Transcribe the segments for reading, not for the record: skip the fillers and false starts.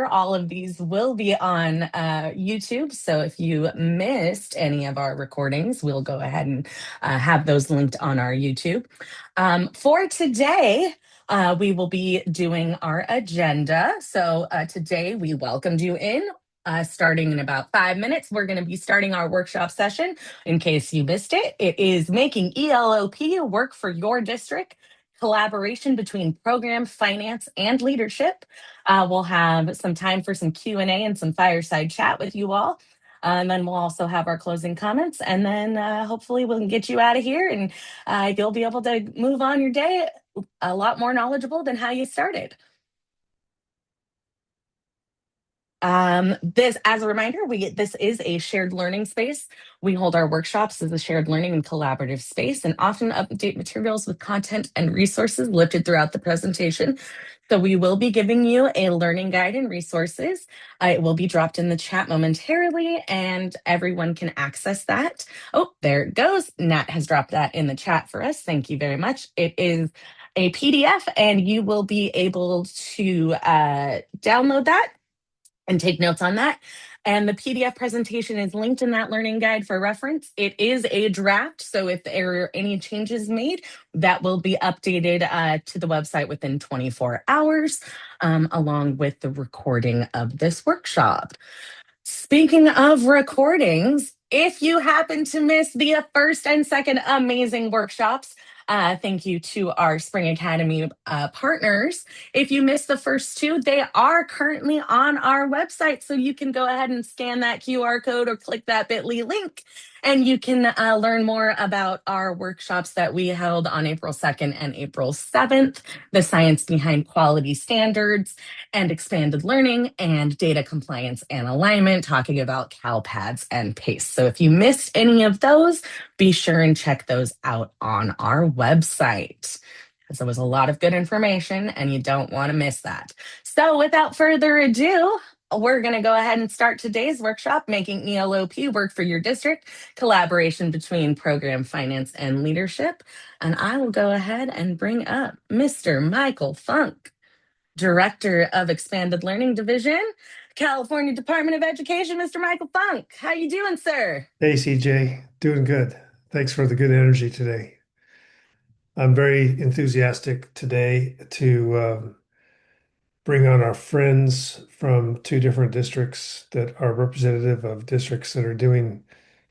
All of these will be on YouTube. So if you missed any of our recordings, we'll go ahead and have those linked on our YouTube. For today, we will be doing our agenda. So today we welcomed you in. Starting in about 5 minutes, we're going to be starting our workshop session. In case you missed it, it is making ELO-P work for your district, collaboration between program, finance, and leadership. We'll have some time for some Q&A and some fireside chat with you all. And then we'll also have our closing comments. And then hopefully we'll get you out of here and you'll be able to move on your day a lot more knowledgeable than how you started. This, as a reminder, this is a shared learning space. We hold our workshops as a shared learning and collaborative space, and often update materials with content and resources lifted throughout the presentation. So we will be giving you a learning guide and resources. It will be dropped in the chat momentarily, and everyone can access that. Oh, there it goes. Nat has dropped that in the chat for us. Thank you very much. It is a PDF, and you will be able to download that and take notes on that. And the PDF presentation is linked in that learning guide for reference. It is a draft, so if there are any changes made, that will be updated to the website within 24 hours, along with the recording of this workshop. Speaking of recordings, if you happen to miss the first and second amazing workshops, thank you to our Spring Academy partners. If you missed the first two, they are currently on our website. So you can go ahead and scan that QR code or click that bit.ly link, and you can learn more about our workshops that we held on April 2nd and April 7th, the science behind quality standards and expanded learning and data compliance and alignment, talking about CalPADS and PACE. So if you missed any of those, be sure and check those out on our website, because there was a lot of good information and you don't want to miss that. So without further ado, we're going to go ahead and start today's workshop, making ELO-P work for your district, collaboration between program, finance, and leadership. And I will go ahead and bring up Mr. Michael Funk, Director of Expanded Learning Division, California Department of Education. Mr. Michael Funk, how you doing, sir? Hey, CJ, doing good. Thanks for the good energy today. I'm very enthusiastic today to bring on our friends from two different districts that are representative of districts that are doing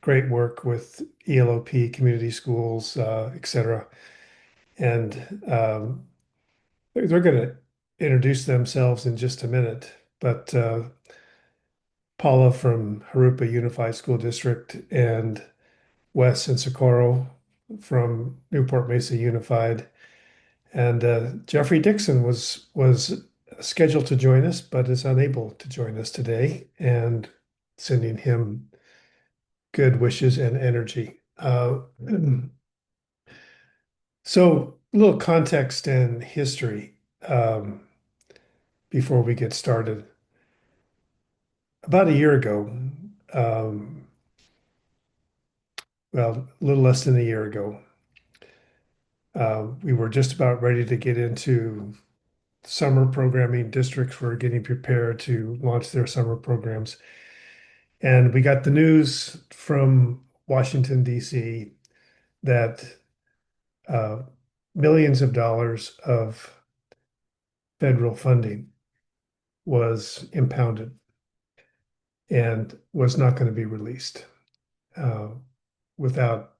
great work with ELO-P, community schools, et cetera. And they're going to introduce themselves in just a minute. But Paula from Jurupa Unified School District and Wes and Socorro from Newport-Mesa Unified, and Jeffrey Dixon was scheduled to join us, but is unable to join us today. And sending him good wishes and energy. So, a little context and history before we get started. About a year ago, um, well, a little less than a year ago, we were just about ready to get into summer programming. Districts were getting prepared to launch their summer programs. And we got the news from Washington, D.C. that uh, millions of dollars of federal funding was impounded and was not going to be released uh, without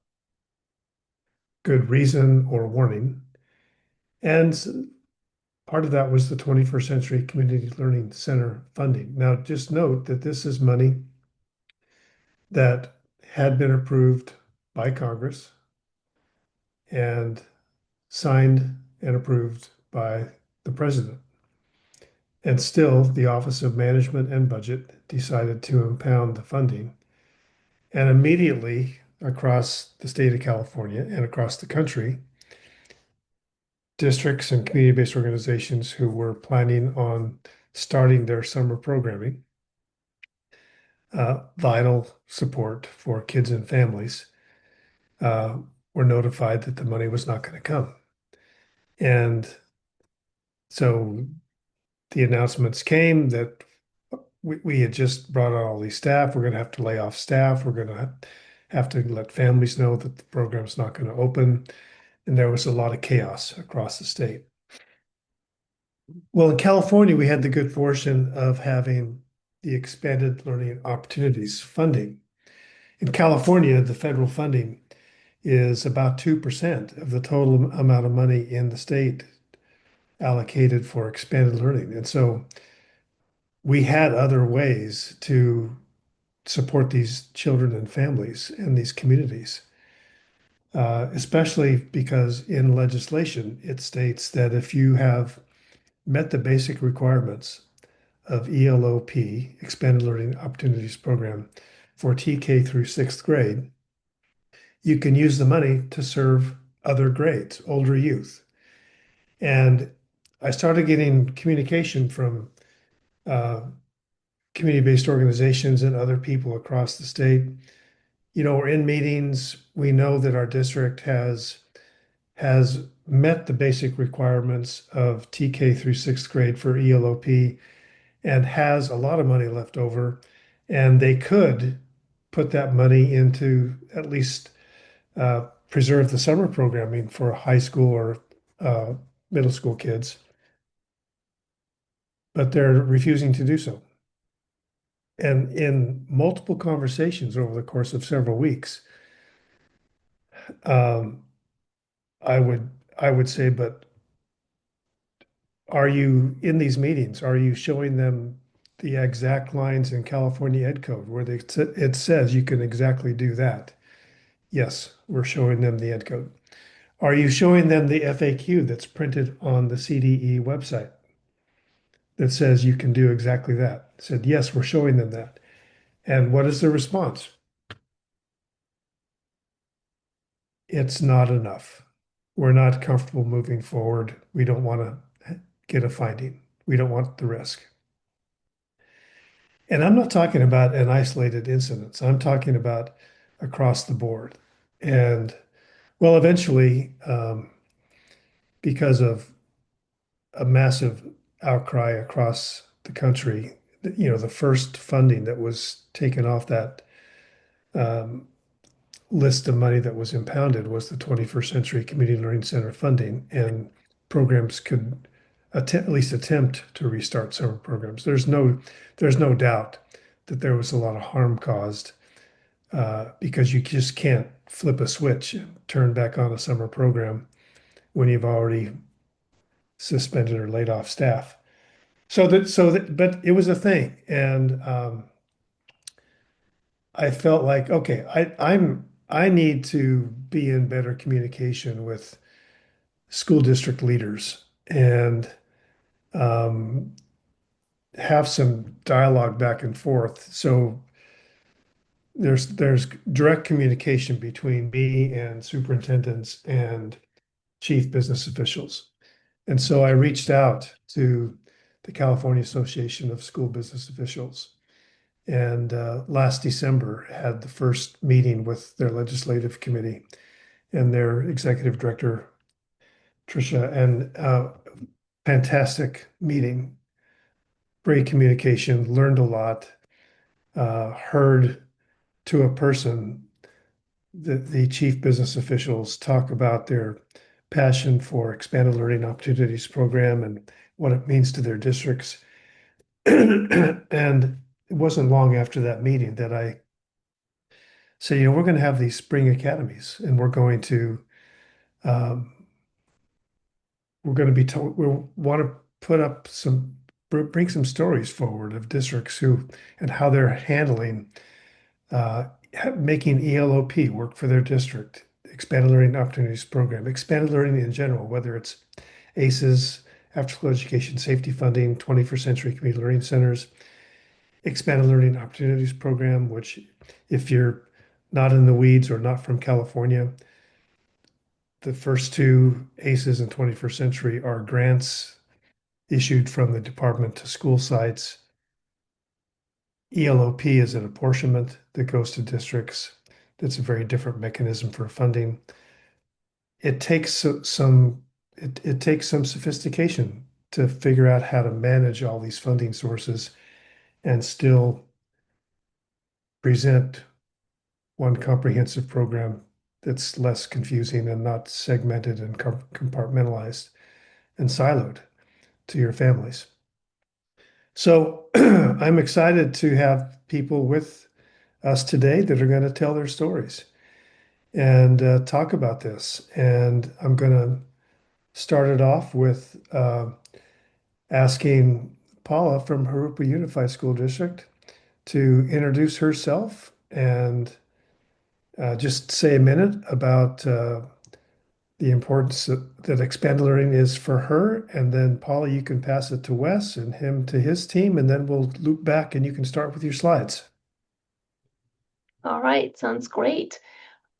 good reason or warning. And part of that was the 21st Century Community Learning Center funding. Now, just note that this is money that had been approved by Congress and signed and approved by the president. And still, the Office of Management and Budget decided to impound the funding. And immediately across the state of California and across the country, districts and community-based organizations who were planning on starting their summer programming, vital support for kids and families, uh, were notified that the money was not going to come. And so the announcements came that we had just brought on all these staff. We're going to have to lay off staff. We're going to have to let families know that the program's not going to open. And there was a lot of chaos across the state. Well, in California, we had the good fortune of having the expanded learning opportunities funding. In California, the federal funding is about 2% of the total amount of money in the state allocated for expanded learning. And so we had other ways to support these children and families and these communities, especially because in legislation, it states that if you have met the basic requirements of ELO-P, Expanded Learning Opportunities Program, for TK through sixth grade, you can use the money to serve other grades, older youth. And I started getting communication from uh, community-based organizations and other people across the state. We're in meetings. We know that our district has met the basic requirements of TK through sixth grade for ELOP and has a lot of money left over, and they could put that money into at least preserve the summer programming for high school or uh, middle school kids, but they're refusing to do so. And in multiple conversations over the course of several weeks, um, I would I would say, but are you in these meetings? Are you showing them the exact lines in California Ed Code where it says you can exactly do that? Yes, we're showing them the Ed Code. Are you showing them the FAQ that's printed on the CDE website that says you can do exactly that? I said, yes, we're showing them that. And what is the response? It's not enough. We're not comfortable moving forward. We don't want to get a finding. We don't want the risk. And I'm not talking about an isolated incident. I'm talking about across the board. And well, eventually, because of a massive outcry across the country, the first funding that was taken off that um, list of money that was impounded was the 21st Century Community Learning Center funding, and programs could at least attempt to restart summer programs. There's no doubt that there was a lot of harm caused because you just can't flip a switch and turn back on a summer program when you've already suspended or laid off staff. But it was a thing, and I felt like, okay, I need to be in better communication with school district leaders and um, have some dialogue back and forth. So there's direct communication between me and superintendents and chief business officials. And so I reached out to the California Association of School Business Officials and last December had the first meeting with their legislative committee and their executive director, Tricia, and fantastic meeting, great communication, learned a lot, heard to a person the chief business officials talk about their passion for expanded learning opportunities program and what it means to their districts. And it wasn't long after that meeting that I said, we're going to have these spring academies and um, we're going to be told, we want to put up bring some stories forward of districts and how they're handling uh, making ELOP work for their district, expanded learning opportunities program, expanded learning in general, whether it's ACEs, after school education safety funding, 21st century community learning centers, expanded learning opportunities program, which if you're not in the weeds or not from California, the first two ACEs in 21st century are grants issued from the department to school sites. ELOP is an apportionment that goes to districts. That's a very different mechanism for funding. It takes it takes some sophistication to figure out how to manage all these funding sources and still present one comprehensive program that's less confusing and not segmented and compartmentalized and siloed to your families. So I'm excited to have people with us today that are going to tell their stories and talk about this. And I'm going to start it off with asking Paula from Jurupa Unified School District to introduce herself and just say a minute about the importance that expanded learning is for her. And then Paula, you can pass it to Wes and him to his team, and then we'll loop back and you can start with your slides. All right, sounds great.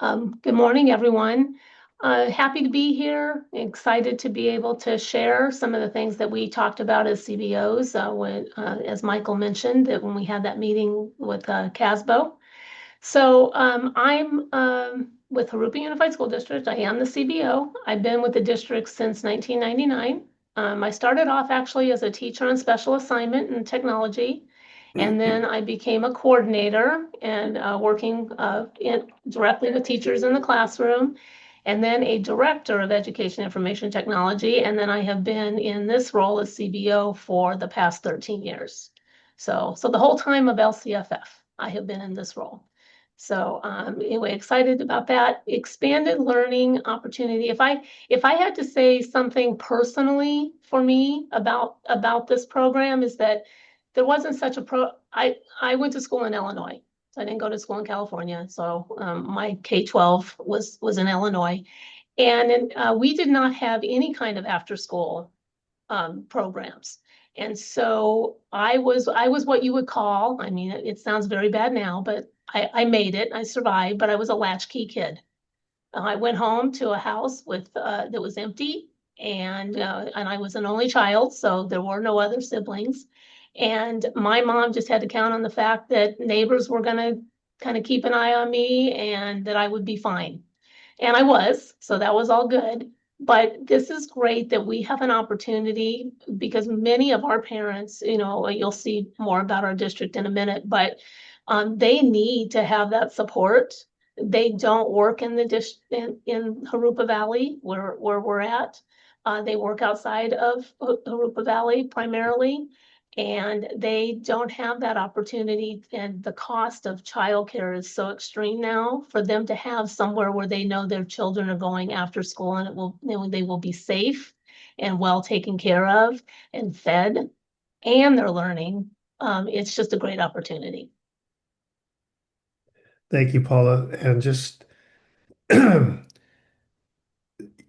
Good morning, everyone. Happy to be here. Excited to be able to share some of the things that we talked about as CBOs as Michael mentioned, that when we had that meeting with CASBO. So I'm with Jurupa Unified School District. I am the CBO. I've been with the district since 1999. I started off actually as a teacher on special assignment in technology. And then I became a coordinator and working directly with teachers in the classroom, and then a director of education information technology. And then I have been in this role as CBO for the past 13 years. So the whole time of LCFF, I have been in this role. So anyway, excited about that expanded learning opportunity. If I had to say something personally for me about this program, is that there wasn't such a I went to school in Illinois, so I didn't go to school in California. So my K-12 was in Illinois, and we did not have any kind of after school programs. And so I was what you would call, I mean, it sounds very bad now, but I made it, I survived, but I was a latchkey kid. I went home to a house that was empty, and I was an only child, so there were no other siblings. And my mom just had to count on the fact that neighbors were going to kind of keep an eye on me and that I would be fine. And I was, so that was all good. But this is great that we have an opportunity, because many of our parents, you'll see more about our district in a minute, but they need to have that support. They don't work in in Jurupa Valley where we're at. They work outside of Jurupa Valley primarily, and they don't have that opportunity. And the cost of childcare is so extreme now for them to have somewhere where they know their children are going after school, and they will be safe and well taken care of and fed, and they're learning. It's just a great opportunity. Thank you, Paula. And just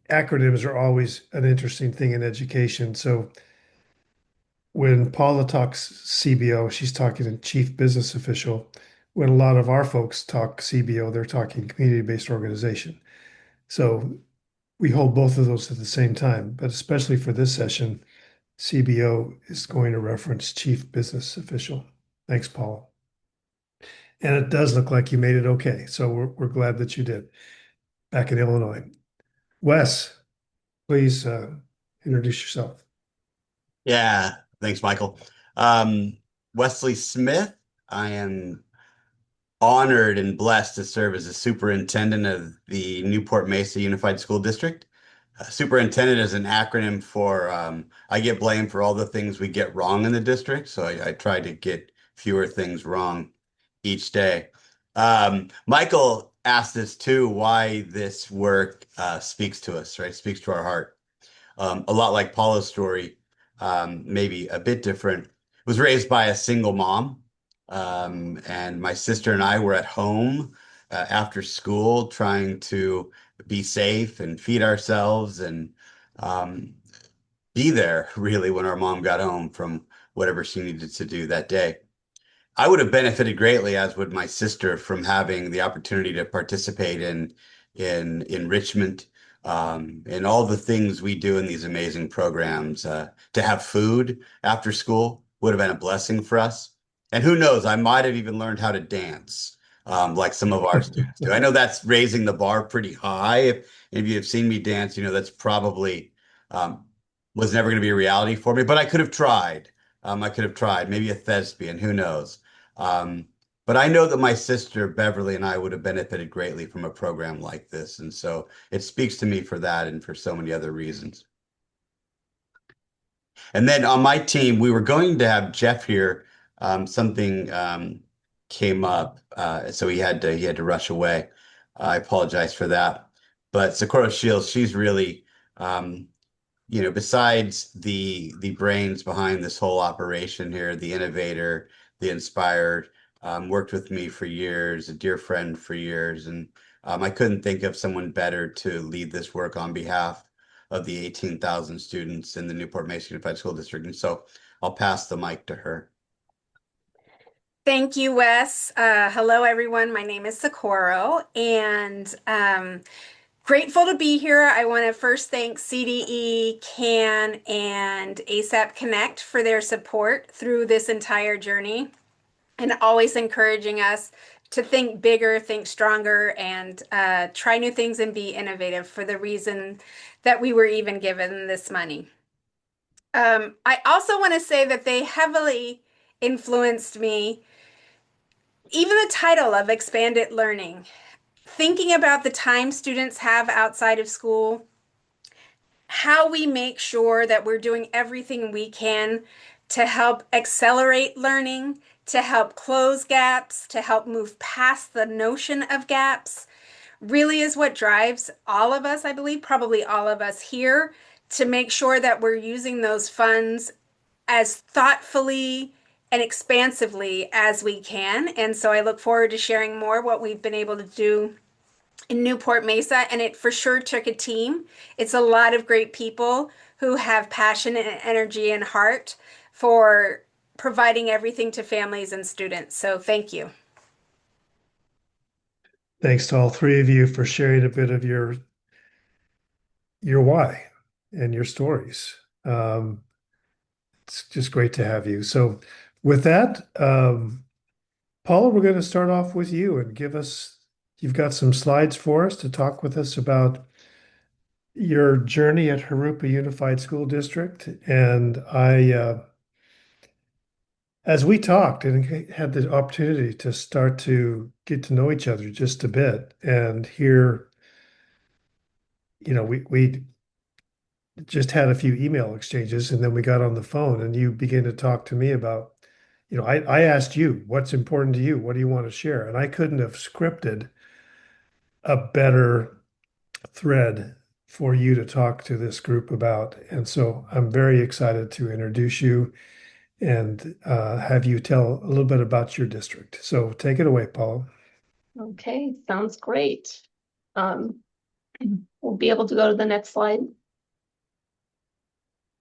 acronyms are always an interesting thing in education. So when Paula talks CBO, she's talking in Chief Business Official. When a lot of our folks talk CBO, they're talking community-based organization. So we hold both of those at the same time, but especially for this session, CBO is going to reference Chief Business Official. Thanks, Paula. And it does look like you made it okay. So we're glad that you did back in Illinois. Wes, please introduce yourself. Yeah, thanks, Michael. Wesley Smith. I am honored and blessed to serve as a superintendent of the Newport-Mesa Unified School District. Superintendent is an acronym for I get blamed for all the things we get wrong in the district, so I try to get fewer things wrong each day. Michael asked us too why this work speaks to us, right? Speaks to our heart. A lot like Paula's story, maybe a bit different. Was raised by a single mom, and my sister and I were at home after school trying to be safe and feed ourselves and be there really when our mom got home from whatever she needed to do that day. I would have benefited greatly, as would my sister, from having the opportunity to participate in enrichment, and all the things we do in these amazing programs. To have food after school would have been a blessing for us. And who knows, I might have even learned how to dance, like some of our students do. I know that's raising the bar pretty high. If any of you have seen me dance, that's probably was never going to be a reality for me, but I could have tried. I could have tried, maybe a thespian, who knows? But I know that my sister Beverly and I would have benefited greatly from a program like this. And so it speaks to me for that and for so many other reasons. And then on my team, we were going to have Jeff here. Something came up, so he had to rush away. I apologize for that. But Socorro Shiels, she's really, besides the brains behind this whole operation here, the innovator, the inspired, worked with me for years, a dear friend for years, and I couldn't think of someone better to lead this work on behalf of the 18,000 students in the Newport-Mesa Unified School District. And so I'll pass the mic to her. Thank you, Wes. Hello, everyone. My name is Socorro, and grateful to be here. I want to first thank CDE, CAN, and ASAP Connect for their support through this entire journey and always encouraging us to think bigger, think stronger, and try new things and be innovative for the reason that we were even given this money. I also want to say that they heavily influenced me, even the title of Expanded Learning. Thinking about the time students have outside of school, how we make sure that we're doing everything we can to help accelerate learning, to help close gaps, to help move past the notion of gaps, really is what drives all of us, I believe, probably all of us here, to make sure that we're using those funds as thoughtfully and expansively as we can. And so I look forward to sharing more what we've been able to do in Newport-Mesa, and it for sure took a team. It's a lot of great people who have passion and energy and heart for providing everything to families and students. So thank you. Thanks to all three of you for sharing a bit of your why and your stories. It's just great to have you. So with that, Paula, we're going to start off with you and you've got some slides for us to talk with us about your journey at Jurupa Unified School District. And as we talked and had the opportunity to start to get to know each other just a bit and hear, we just had a few email exchanges and then we got on the phone and you began to talk to me about, I asked you, what's important to you? What do you want to share? And I couldn't have scripted a better thread for you to talk to this group about. And so I'm very excited to introduce you and have you tell a little bit about your district. So take it away, Paula. Okay, sounds great. We'll be able to go to the next slide.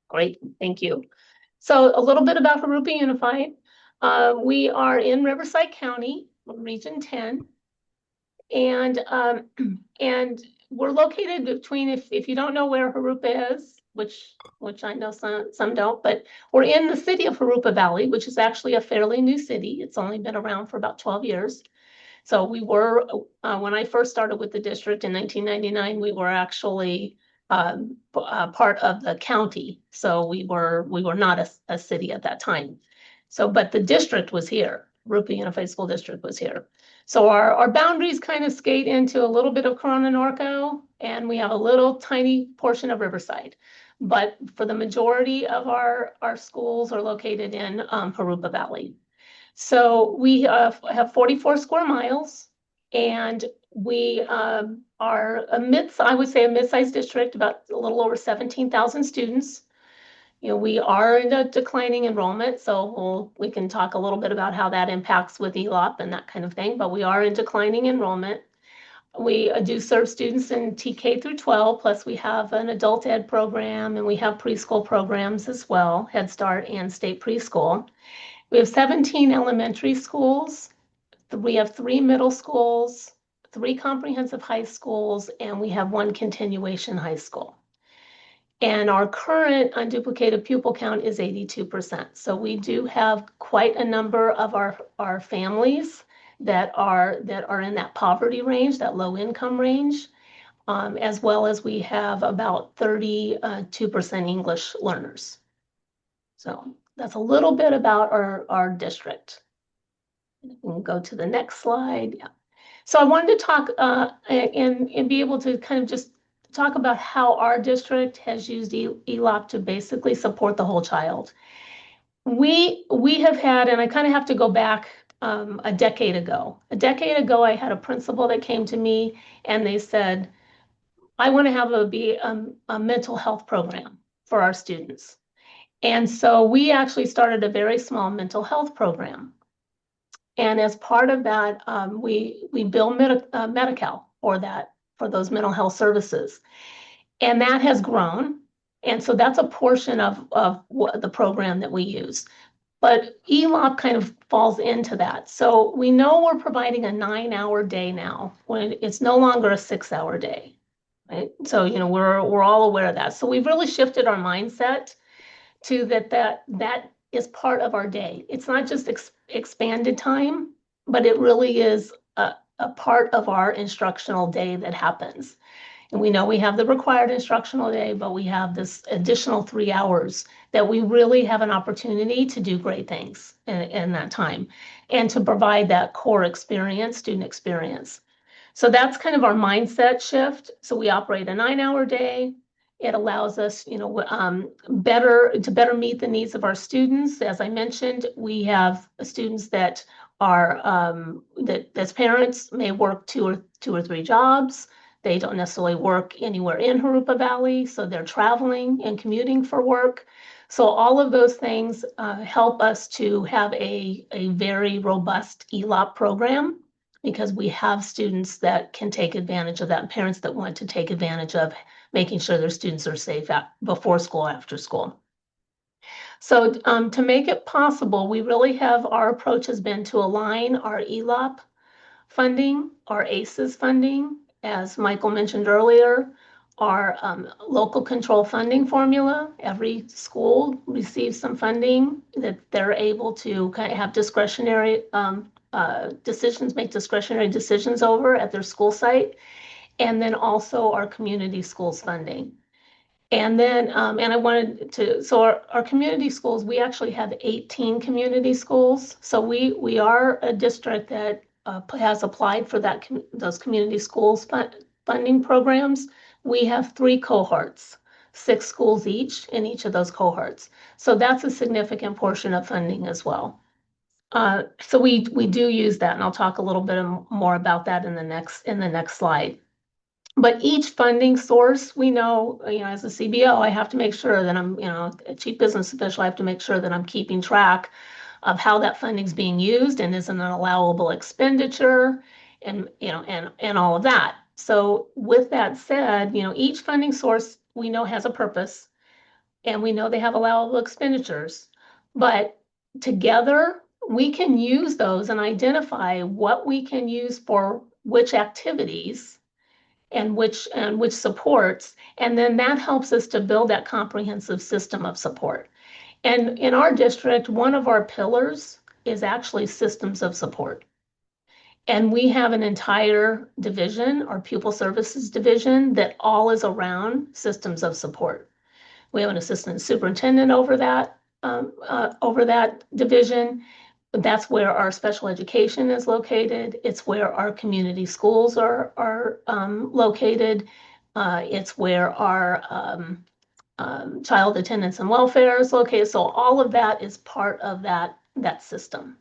Great, thank you. So a little bit about Jurupa Unified. We are in Riverside County, Region 10. And we're located between, if you don't know where Jurupa is, which I know some don't, but we're in the city of Jurupa Valley, which is actually a fairly new city. It's only been around for about 12 years. So we were, when I first started with the district in 1999, we were actually part of the county. So we were not a city at that time. So, but the district was here. Jurupa Unified School District was here. So our boundaries kind of skate into a little bit of Corona Norco, and we have a little tiny portion of Riverside. But for the majority of our schools are located in Jurupa Valley. So we have 44 square miles, and we are I would say a mid-sized district, about a little over 17,000 students. We are in a declining enrollment, so we can talk a little bit about how that impacts with ELO-P and that kind of thing, but we are in declining enrollment. We do serve students in TK through 12, plus we have an adult ed program, and we have preschool programs as well, Head Start and state preschool. We have 17 elementary schools. We have 3 middle schools, 3 comprehensive high schools, and we have 1 continuation high school. And our current unduplicated pupil count is 82%. So we do have quite a number of our families that are in that poverty range, that low income range, as well as we have about 32% English learners. So that's a little bit about our district. We can go to the next slide. Yeah. So I wanted to talk and be able to kind of just talk about how our district has used ELO-P to basically support the whole child. We have had, and I kind of have to go back a decade ago. A decade ago, I had a principal that came to me and they said, I want to have a mental health program for our students. And so we actually started a very small mental health program. And as part of that, we bill Medi-Cal for those mental health services. And that has grown. And so that's a portion of what the program that we use. But ELO-P kind of falls into that. So we know we're providing a 9-hour day now, when it's no longer a 6-hour day. Right? So, we're all aware of that. So we've really shifted our mindset to that is part of our day. It's not just expanded time, but it really is a part of our instructional day that happens. And we know we have the required instructional day, but we have this additional 3 hours that we really have an opportunity to do great things in that time and to provide that core experience, student experience. So that's kind of our mindset shift. So we operate a 9-hour day. It allows us, better meet the needs of our students. As I mentioned, we have students that are that as parents may work two or three jobs. They don't necessarily work anywhere in Jurupa Valley, so they're traveling and commuting for work. So all of those things help us to have a very robust ELO-P program, because we have students that can take advantage of that, and parents that want to take advantage of making sure their students are safe before school, after school. So to make it possible, we really our approach has been to align our ELO-P funding, our ACES funding, as Michael mentioned earlier, our local control funding formula. Every school receives some funding that they're able to kind of have discretionary make discretionary decisions over at their school site. And then also our community schools funding. And then, so our community schools, we actually have 18 community schools. So we are a district that has applied for those community schools funding programs. We have 3 cohorts, 6 schools each in each of those cohorts. So that's a significant portion of funding as well. So we do use that, and I'll talk a little bit more about that in the next slide. But each funding source, we know, as a CBO, I have to make sure that I'm, a chief business official, I have to make sure that I'm keeping track of how that funding is being used and isn't an allowable expenditure, and all of that. So with that said, each funding source we know has a purpose, and we know they have allowable expenditures, but together we can use those and identify what we can use for which activities and which supports, and then that helps us to build that comprehensive system of support. And in our district, one of our pillars is actually systems of support. And we have an entire division, our pupil services division, that all is around systems of support. We have an assistant superintendent over that division. That's where our special education is located. It's where our community schools are located. It's where our child attendance and welfare is located. So all of that is part of that system.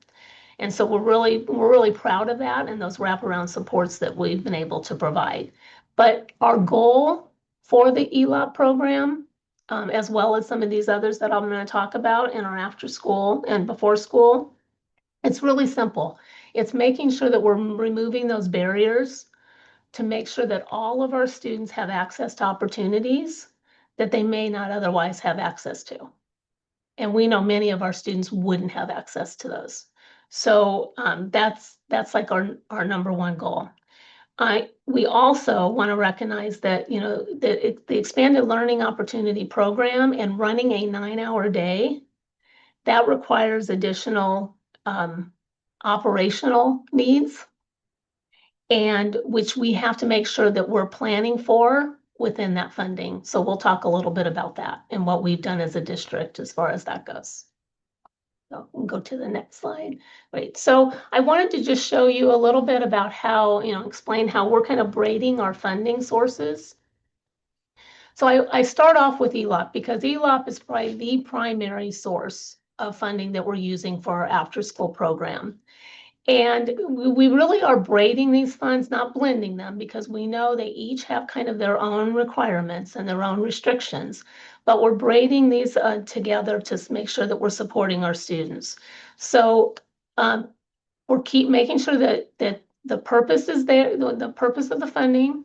And so we're really proud of that and those wraparound supports that we've been able to provide. But our goal for the ELO-P program, as well as some of these others that I'm going to talk about in our after school and before school, it's really simple. It's making sure that we're removing those barriers to make sure that all of our students have access to opportunities that they may not otherwise have access to. And we know many of our students wouldn't have access to those. So that's like our number one goal. We also want to recognize that, the expanded learning opportunity program and running a 9-hour day, that requires additional operational needs, and which we have to make sure that we're planning for within that funding. So we'll talk a little bit about that and what we've done as a district as far as that goes. So we'll go to the next slide. Right. So I wanted to just show you a little bit about how, explain how we're kind of braiding our funding sources. So I start off with ELO-P because ELO-P is probably the primary source of funding that we're using for our after-school program. And we really are braiding these funds, not blending them, because we know they each have kind of their own requirements and their own restrictions. But we're braiding these together to make sure that we're supporting our students. So we're keep making sure that the purpose is there, the purpose of the funding.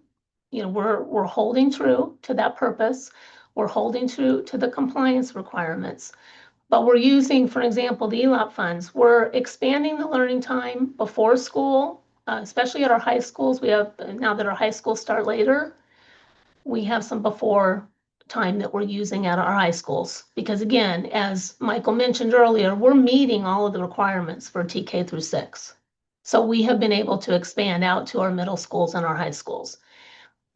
We're holding true to that purpose. We're holding true to the compliance requirements. But we're using, for example, the ELO-P funds. We're expanding the learning time before school, especially at our high schools. We have, now that our high schools start later, we have some before time that we're using at our high schools. Because again, as Michael mentioned earlier, we're meeting all of the requirements for TK through 6. So we have been able to expand out to our middle schools and our high schools.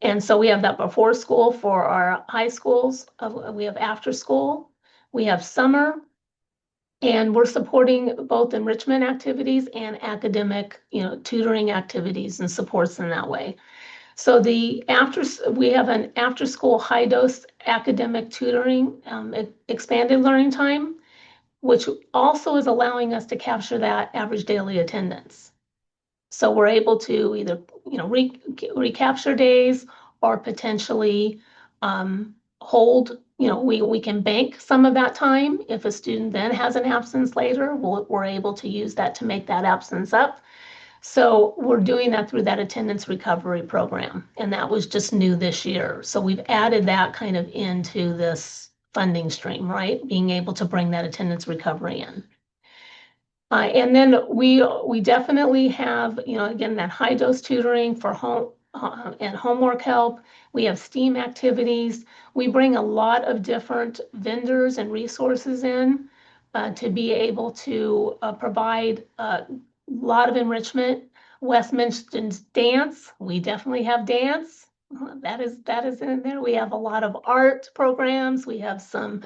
And so we have that before school for our high schools. We have after school. We have summer, and we're supporting both enrichment activities and academic, tutoring activities and supports in that way. So we have an after-school high-dose academic tutoring, expanded learning time, which also is allowing us to capture that average daily attendance. So we're able to either, recapture days or potentially hold, we can bank some of that time. If a student then has an absence later, we're able to use that to make that absence up. So we're doing that through that attendance recovery program. And that was just new this year. So we've added that kind of into this funding stream, right? Being able to bring that attendance recovery in. And then we definitely have, again, that high dose tutoring for home and homework help. We have STEAM activities. We bring a lot of different vendors and resources in to be able to provide a lot of enrichment. Wes mentioned dance. We definitely have dance. That is in there. We have a lot of art programs. We have some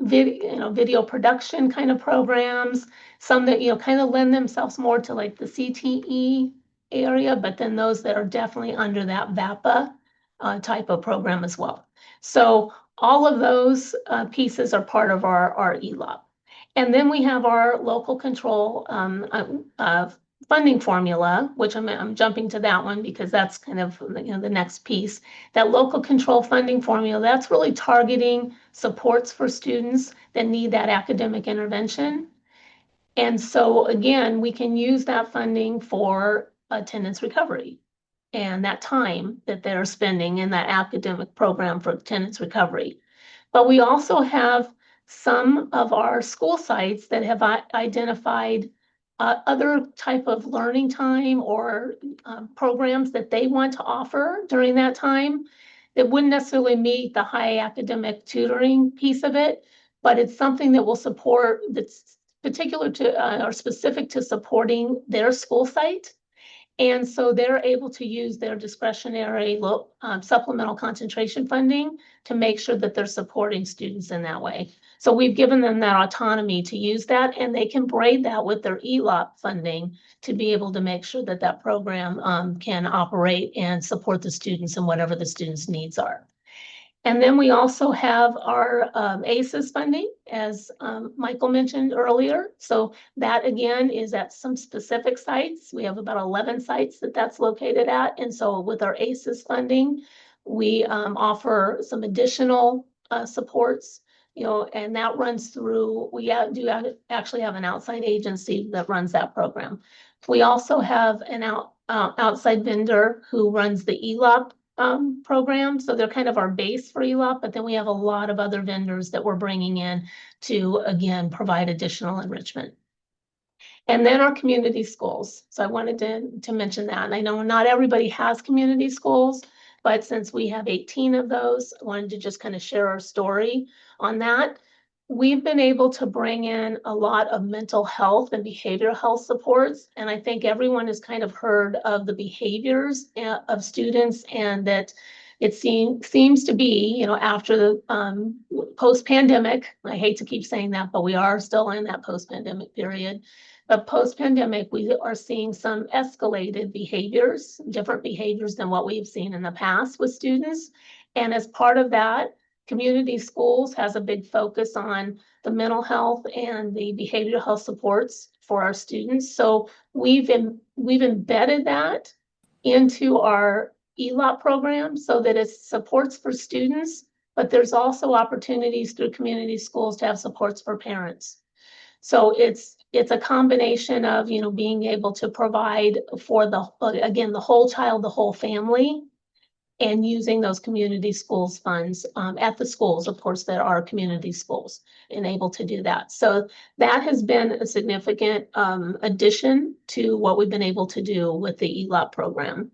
video production kind of programs, some that kind of lend themselves more to like the CTE area, but then those that are definitely under that VAPA type of program as well. So all of those pieces are part of our ELO-P. And then we have our local control funding formula, which I'm jumping to that one because that's kind of the next piece. That local control funding formula, that's really targeting supports for students that need that academic intervention. And so again, we can use that funding for attendance recovery and that time that they're spending in that academic program for attendance recovery. But we also have some of our school sites that have identified other type of learning time or programs that they want to offer during that time that wouldn't necessarily meet the high academic tutoring piece of it, but it's something that will support, that's particular to or specific to supporting their school site. And so they're able to use their discretionary supplemental concentration funding to make sure that they're supporting students in that way. So we've given them that autonomy to use that, and they can braid that with their ELO-P funding to be able to make sure that that program can operate and support the students and whatever the students' needs are. And then we also have our ACES funding, as Michael mentioned earlier. So that again is at some specific sites. We have about 11 sites that's located at. And so with our ACES funding, we offer some additional supports, and that runs through, we actually have an outside agency that runs that program. We also have an outside vendor who runs the ELO-P program. So they're kind of our base for ELO-P, but then we have a lot of other vendors that we're bringing in to, again, provide additional enrichment. And then our community schools. So I wanted to mention that. And I know not everybody has community schools, but since we have 18 of those, I wanted to just kind of share our story on that. We've been able to bring in a lot of mental health and behavioral health supports. And I think everyone has kind of heard of the behaviors of students and that it seems to be, you know, after the post-pandemic, I hate to keep saying that, but we are still in that post-pandemic period. But post-pandemic, we are seeing some escalated behaviors, different behaviors than what we've seen in the past with students. And as part of that, community schools has a big focus on the mental health and the behavioral health supports for our students. So we've embedded that into our ELO-P program so that it's supports for students, but there's also opportunities through community schools to have supports for parents. So it's a combination of, you know, being able to provide for the whole child, the whole family, and using those community schools funds at the schools, of course, that are community schools, and able to do that. So that has been a significant addition to what we've been able to do with the ELO-P program.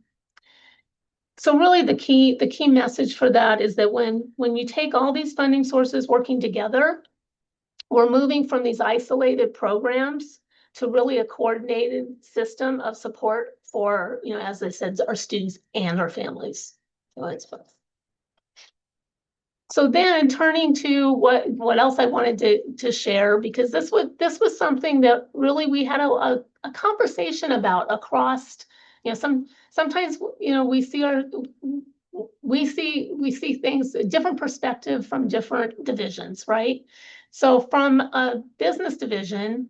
So really the key message for that is that when you take all these funding sources working together, we're moving from these isolated programs to really a coordinated system of support for, you know, as I said, our students and our families. So it's fun. So then turning to what else I wanted to share, because this was something that really we had a conversation about across, you know, sometimes, you know, we see things, a different perspective from different divisions, right? So from a business division,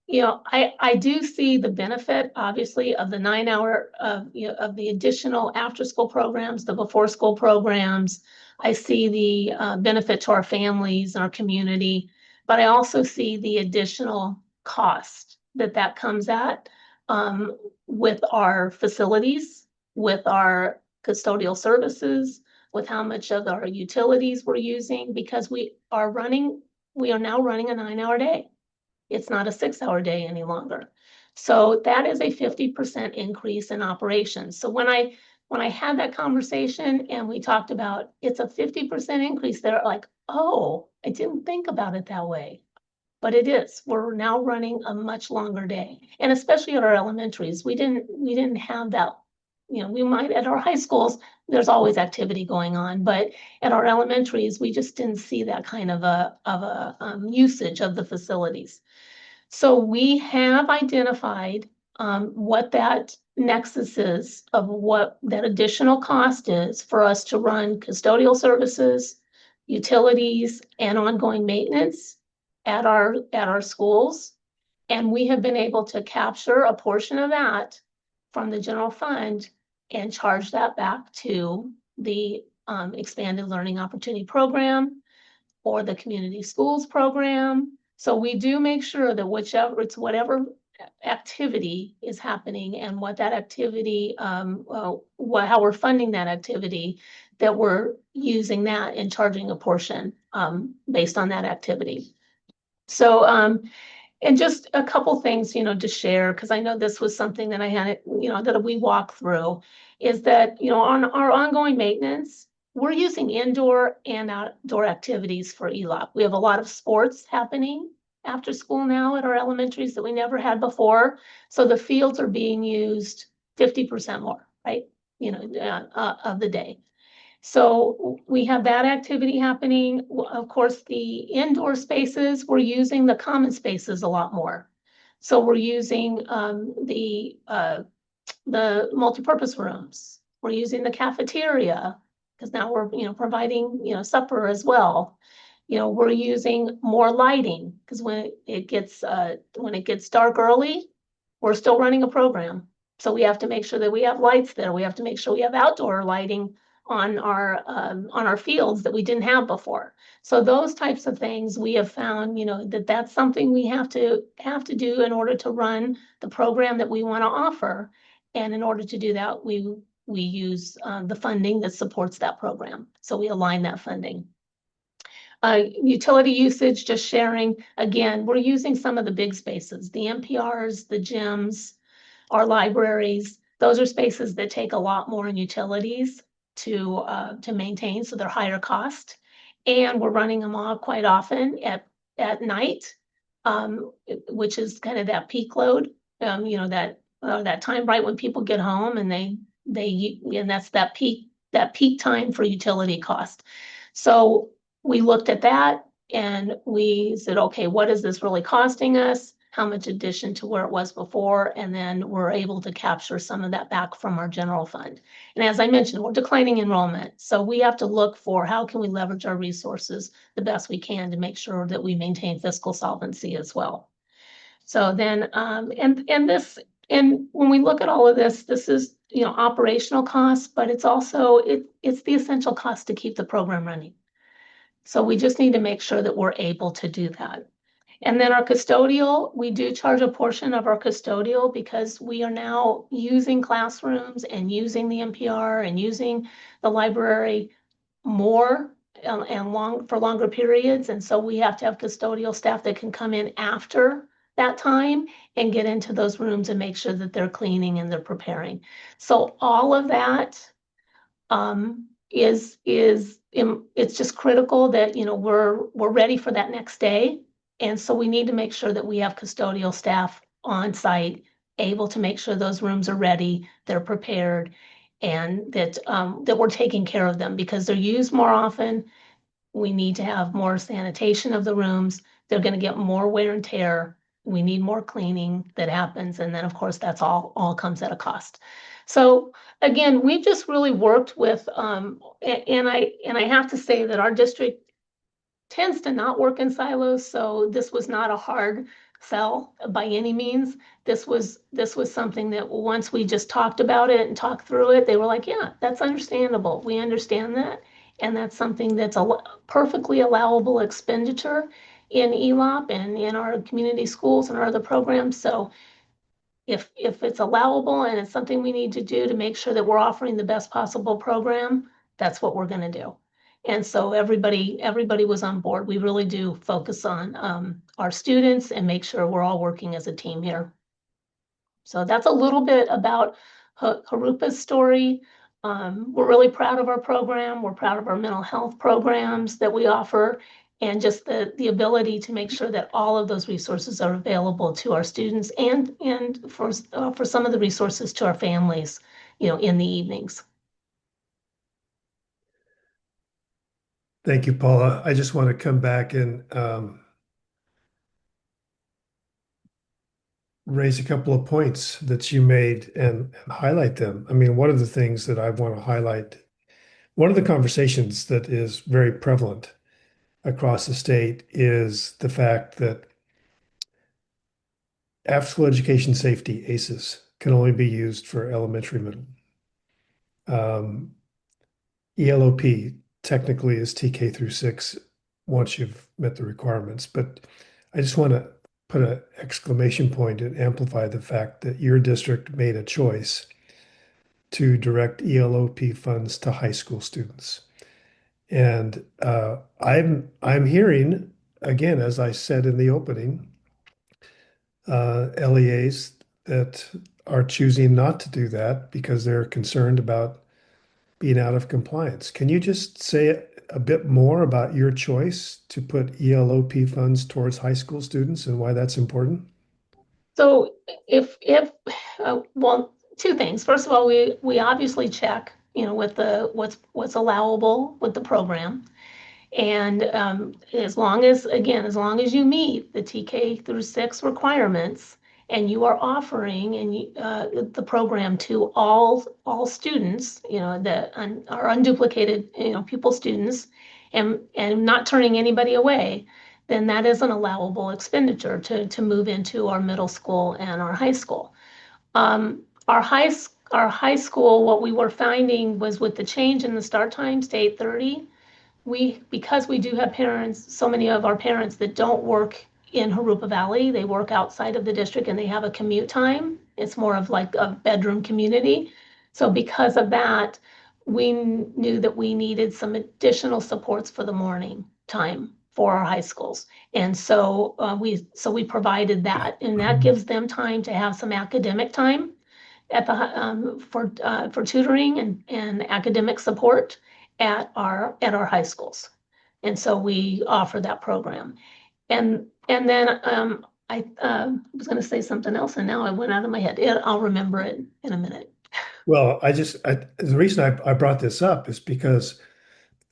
you know, I do see the benefit, obviously, of the 9-hour of the additional after-school programs, the before-school programs. I see the benefit to our families and our community, but I also see the additional cost that comes at with our facilities, with our custodial services, with how much of our utilities we're using, because we are now running a 9-hour day. It's not a 6-hour day any longer. So that is a 50% increase in operations. So when I had that conversation and we talked about it's a 50% increase, they're like, oh, I didn't think about it that way. But it is. We're now running a much longer day. And especially at our elementaries, we didn't have that. You know, we might at our high schools, there's always activity going on, but at our elementaries, we just didn't see that kind of a usage of the facilities. So we have identified what that nexus is of what that additional cost is for us to run custodial services, utilities, and ongoing maintenance at our schools. And we have been able to capture a portion of that from the general fund and charge that back to the expanded learning opportunity program or the community schools program. So we do make sure that whatever activity is happening and what that activity, how we're funding that activity, that we're using that and charging a portion based on that activity. So, and just a couple things, you know, to share, because I know this was something that I had, you know, that we walked through, is that, you know, on our ongoing maintenance, we're using indoor and outdoor activities for ELO-P. We have a lot of sports happening after school now at our elementaries that we never had before. So the fields are being used 50% more, right? You know, of the day. So we have that activity happening. Of course, the indoor spaces, we're using the common spaces a lot more. So we're using the multipurpose rooms. We're using the cafeteria because now we're, you know, providing, you know, supper as well. You know, we're using more lighting because when it gets dark early, we're still running a program. So we have to make sure that we have lights there. We have to make sure we have outdoor lighting on our fields that we didn't have before. So those types of things we have found, you know, that's something we have to do in order to run the program that we want to offer. And in order to do that, we use the funding that supports that program. So we align that funding. Utility usage, just sharing, again, we're using some of the big spaces, the MPRs, the gyms, our libraries. Those are spaces that take a lot more in utilities to maintain, so they're higher cost. And we're running them all quite often at night, which is kind of that peak load, you know, that time right when people get home and and that's that peak that peak time for utility cost. So we looked at that and we said, okay, what is this really costing us? How much addition to where it was before? And then we're able to capture some of that back from our general fund. And as I mentioned, we're declining enrollment. So we have to look for how can we leverage our resources the best we can to make sure that we maintain fiscal solvency as well. So then, and when we look at all of this, this is, operational costs, but it's also, it's the essential cost to keep the program running. So we just need to make sure that we're able to do that. And then our custodial, we do charge a portion of our custodial because we are now using classrooms and using the NPR and using the library more and for longer periods. And so we have to have custodial staff that can come in after that time and get into those rooms and make sure that they're cleaning and they're preparing. So all of that it's just critical that, we're ready for that next day. And so we need to make sure that we have custodial staff on site, able to make sure those rooms are ready, they're prepared, and that we're taking care of them because they're used more often. We need to have more sanitation of the rooms. They're going to get more wear and tear. We need more cleaning that happens. And then, of course, that's all comes at a cost. So again, we've just really worked with, and I have to say that our district tends to not work in silos. So this was not a hard sell by any means. This was something that once we just talked about it and talked through it, they were like, yeah, that's understandable. We understand that. And that's something that's a perfectly allowable expenditure in ELO-P and in our community schools and our other programs. So if it's allowable and it's something we need to do to make sure that we're offering the best possible program, that's what we're going to do. And so everybody was on board. We really do focus on our students and make sure we're all working as a team here. So that's a little bit about Jurupa's story. We're really proud of our program. We're proud of our mental health programs that we offer and just the ability to make sure that all of those resources are available to our students and for some of the resources to our families, in the evenings. Thank you, Paula. I just want to come back and raise a couple of points that you made and highlight them. I mean, one of the things that I want to highlight, one of the conversations that is very prevalent across the state is the fact that after-school education safety, ACEs, can only be used for elementary, middle. ELO-P technically is TK through 6 once you've met the requirements, but I just want to put an exclamation point and amplify the fact that your district made a choice to direct ELO-P funds to high school students. And I'm hearing, again, as I said in the opening, LEAs that are choosing not to do that because they're concerned about being out of compliance. Can you just say a bit more about your choice to put ELO-P funds towards high school students and why that's important? So well, two things. First of all, we obviously check, with what's allowable with the program. And as long as you meet the TK through 6 requirements and you are offering the program to all students, that are unduplicated, pupil students and not turning anybody away, then that is an allowable expenditure to move into our middle school and our high school. Our high school, what we were finding was with the change in the start times to 8:30, because we do have parents, so many of our parents that don't work in Jurupa Valley, they work outside of the district and they have a commute time. It's more of like a bedroom community. So because of that, we knew that we needed some additional supports for the morning time for our high schools. And so we provided that, and that gives them time to have some academic time at the for tutoring and academic support at our high schools. And so we offer that program. And then I was going to say something else and now it went out of my head. I'll remember it in a minute. Well, the reason I brought this up is because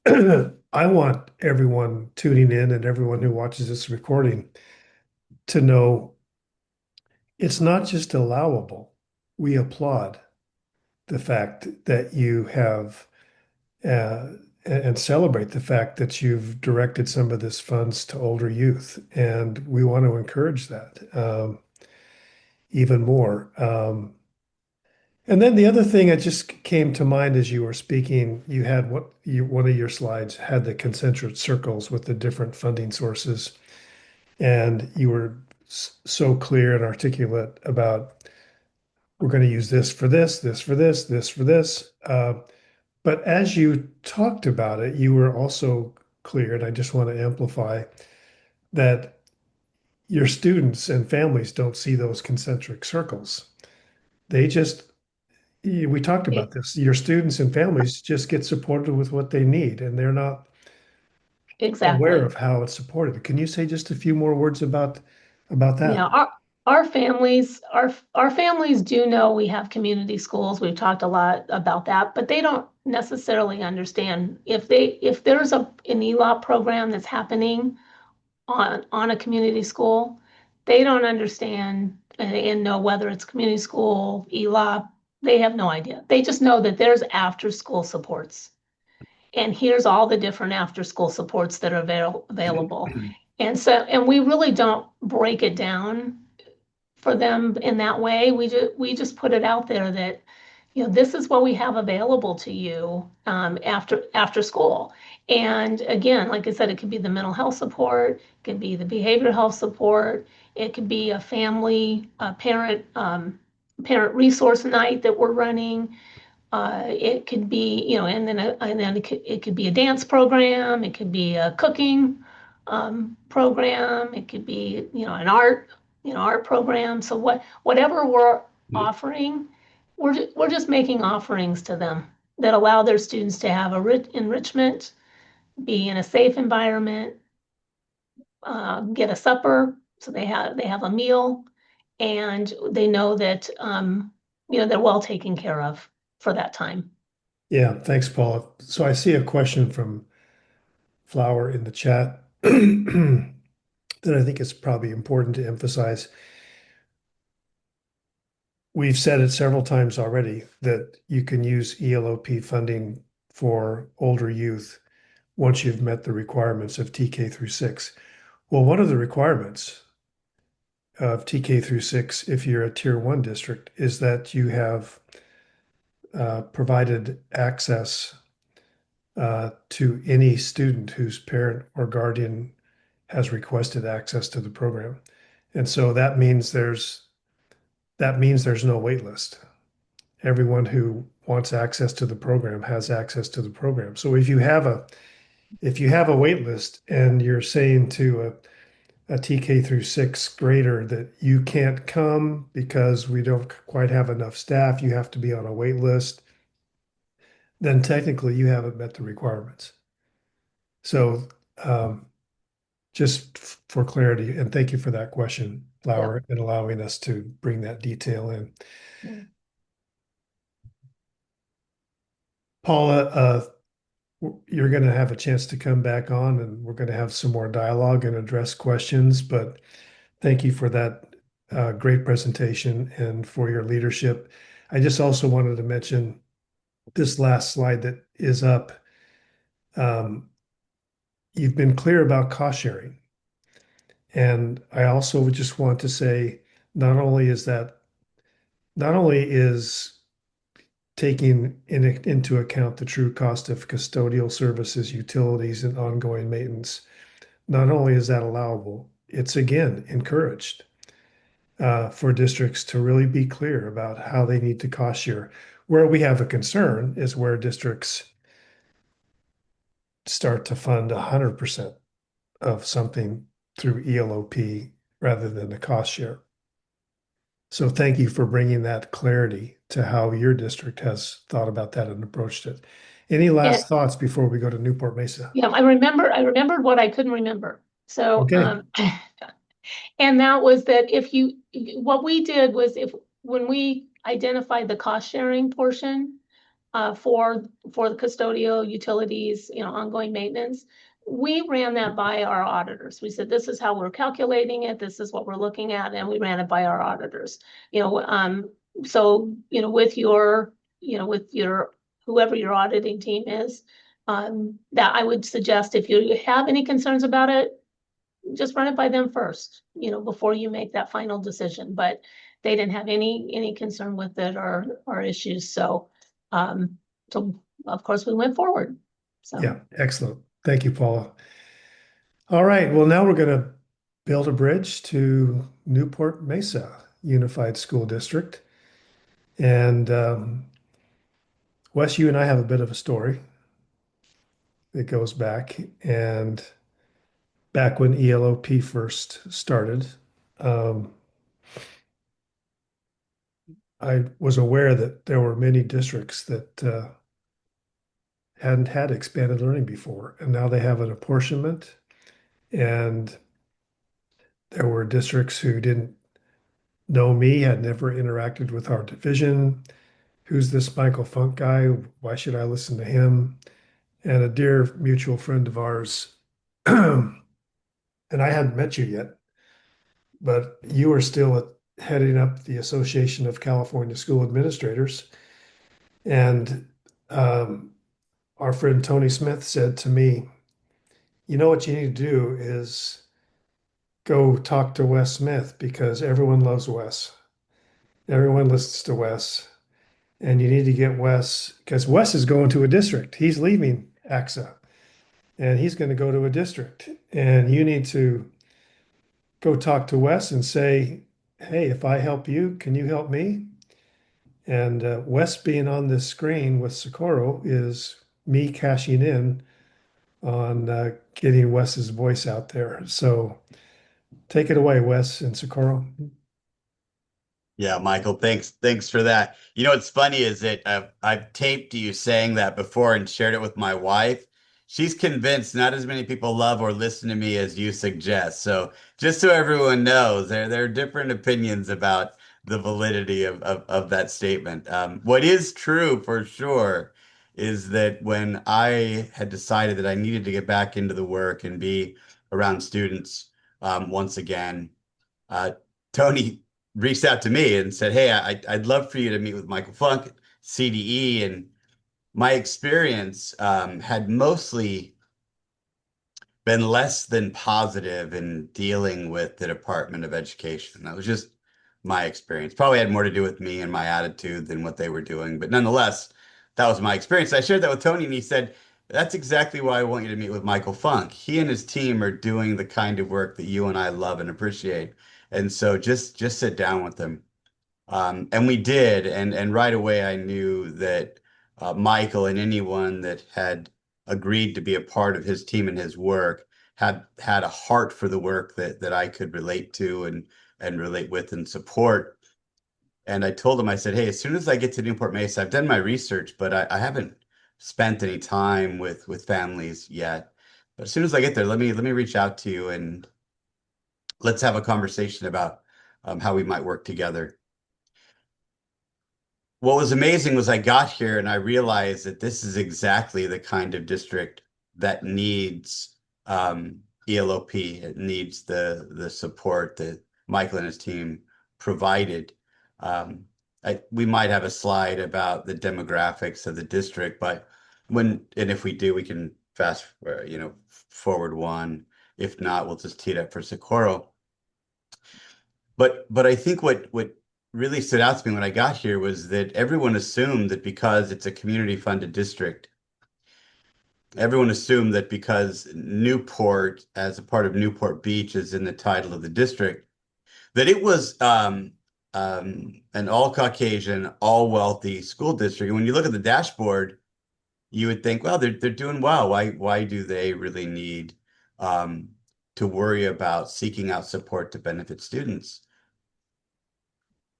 I want everyone tuning in and everyone who watches this recording to know it's not just allowable. We applaud the fact that you have and celebrate the fact that you've directed some of this funds to older youth, and we want to encourage that even more. And then the other thing that just came to mind as you were speaking, you had one of your slides had the concentric circles with the different funding sources, and you were so clear and articulate about we're going to use this for this, this for this, this for this. But as you talked about it, you were also clear, and I just want to amplify that your students and families don't see those concentric circles. They just, we talked about this. Your students and families just get supported with what they need, and they're not Exactly. aware of how it's supported. Can you say just a few more words about Yeah, that? our families do know we have community schools. We've talked a lot about that, but they don't necessarily understand if there's an ELO-P program that's happening on a community school, they don't understand and know whether it's community school, ELO-P, they have no idea. They just know that there's after school supports. And here's all the different after school supports that are available. And we really don't break it down for them in that way. We just put it out there that, this is what we have available to you after school. And again, like I said, it could be the mental health support, it could be the behavioral health support, it could be a family, parent resource night that we're running. It could be, and then it could be a dance program, it could be a cooking program, it could be, an art program. So whatever we're offering, we're just making offerings to them that allow their students to have a rich enrichment, be in a safe environment, get a supper, so they have a meal, and they know that they're well taken care of for that time. Yeah, thanks, Paula. So I see a question from Flower in the chat that I think is probably important to emphasize. We've said it several times already that you can use ELO-P funding for older youth once you've met the requirements of TK through 6. Well, one of the requirements of TK through 6, if you're a Tier 1 district, is that you have provided access to any student whose parent or guardian has requested access to the program. And so that means there's no wait list. Everyone who wants access to the program has access to the program. So if you have a wait list and you're saying to a TK through 6 grader that you can't come because we don't quite have enough staff, you have to be on a wait list, then technically you haven't met the requirements. So just for clarity, and thank you for that question, Flower, and allowing us to bring that detail in. Yeah. Paula, you're going to have a chance to come back on, and we're going to have some more dialogue and address questions. But thank you for that great presentation and for your leadership. I just also wanted to mention this last slide that is up. You've been clear about cost sharing. And I also just want to say, not only is taking into account the true cost of custodial services, utilities, and ongoing maintenance, not only is that allowable, it's again encouraged for districts to really be clear about how they need to cost share. Where we have a concern is where districts start to fund 100% of something through ELO-P rather than the cost share. So thank you for bringing that clarity to how your district has thought about that and approached it. Any last thoughts before we go to Newport-Mesa? Yeah, I remembered what I couldn't remember. So, Okay. And that was that what we did was when we identified the cost sharing portion for the custodial utilities, ongoing maintenance. We ran that by our auditors. We said, this is how we're calculating it. This is what we're looking at. And we ran it by our auditors. So, with your, whoever your auditing team is, that I would suggest if you have any concerns about it, just run it by them first, before you make that final decision. But they didn't have any concern with it or issues. So of course we went forward. So Yeah, excellent. Thank you, Paula. All right, well, now we're going to build a bridge to Newport-Mesa Unified School District. And Wes, you and I have a bit of a story that goes back. And back when ELO-P first started, I was aware that there were many districts that hadn't had expanded learning before, and now they have an apportionment. And there were districts who didn't know me, had never interacted with our division. Who's this Michael Funk guy? Why should I listen to him? And a dear mutual friend of ours, and I hadn't met you yet, but you were still heading up the Association of California School Administrators. And our friend Tony Smith said to me, you know what you need to do is go talk to Wes Smith, because everyone loves Wes. Everyone listens to Wes. And you need to get Wes, because Wes is going to a district. He's leaving AXA and he's going to go to a district. And you need to go talk to Wes and say, hey, if I help you, can you help me? And Wes being on this screen with Socorro is me cashing in on getting Wes's voice out there. So take it away, Wes and Socorro. Yeah, Michael, thanks for that. What's funny is that I've taped you saying that before and shared it with my wife. She's convinced not as many people love or listen to me as you suggest. So just so everyone knows, there are different opinions about the validity of that statement. What is true for sure is that when I had decided that I needed to get back into the work and be around students once again, Tony reached out to me and said, hey, I'd love for you to meet with Michael Funk, CDE. And my experience had mostly been less than positive in dealing with the Department of Education. That was just my experience. Probably had more to do with me and my attitude than what they were doing. But nonetheless, that was my experience. I shared that with Tony, and he said, that's exactly why I want you to meet with Michael Funk. He and his team are doing the kind of work that you and I love and appreciate. And so just sit down with them. And we did. And right away, I knew that Michael and anyone that had agreed to be a part of his team and his work had a heart for the work that I could relate to and relate with and support. And I told him, I said, hey, as soon as I get to Newport-Mesa, I've done my research, but I haven't spent any time with families yet. But as soon as I get there, let me reach out to you and let's have a conversation about how we might work together. What was amazing was I got here and I realized that this is exactly the kind of district that needs ELO-P. It needs the support that Michael and his team provided. We might have a slide about the demographics of the district, but if we do, we can fast forward one. If not, we'll just tee it up for Socorro. But I think what really stood out to me when I got here was that everyone assumed that because it's a community funded district, everyone assumed that because Newport, as a part of Newport Beach, is in the title of the district, that it was an all Caucasian, all wealthy school district. And when you look at the dashboard, you would think, well, they're doing well. Why do they really need to worry about seeking out support to benefit students?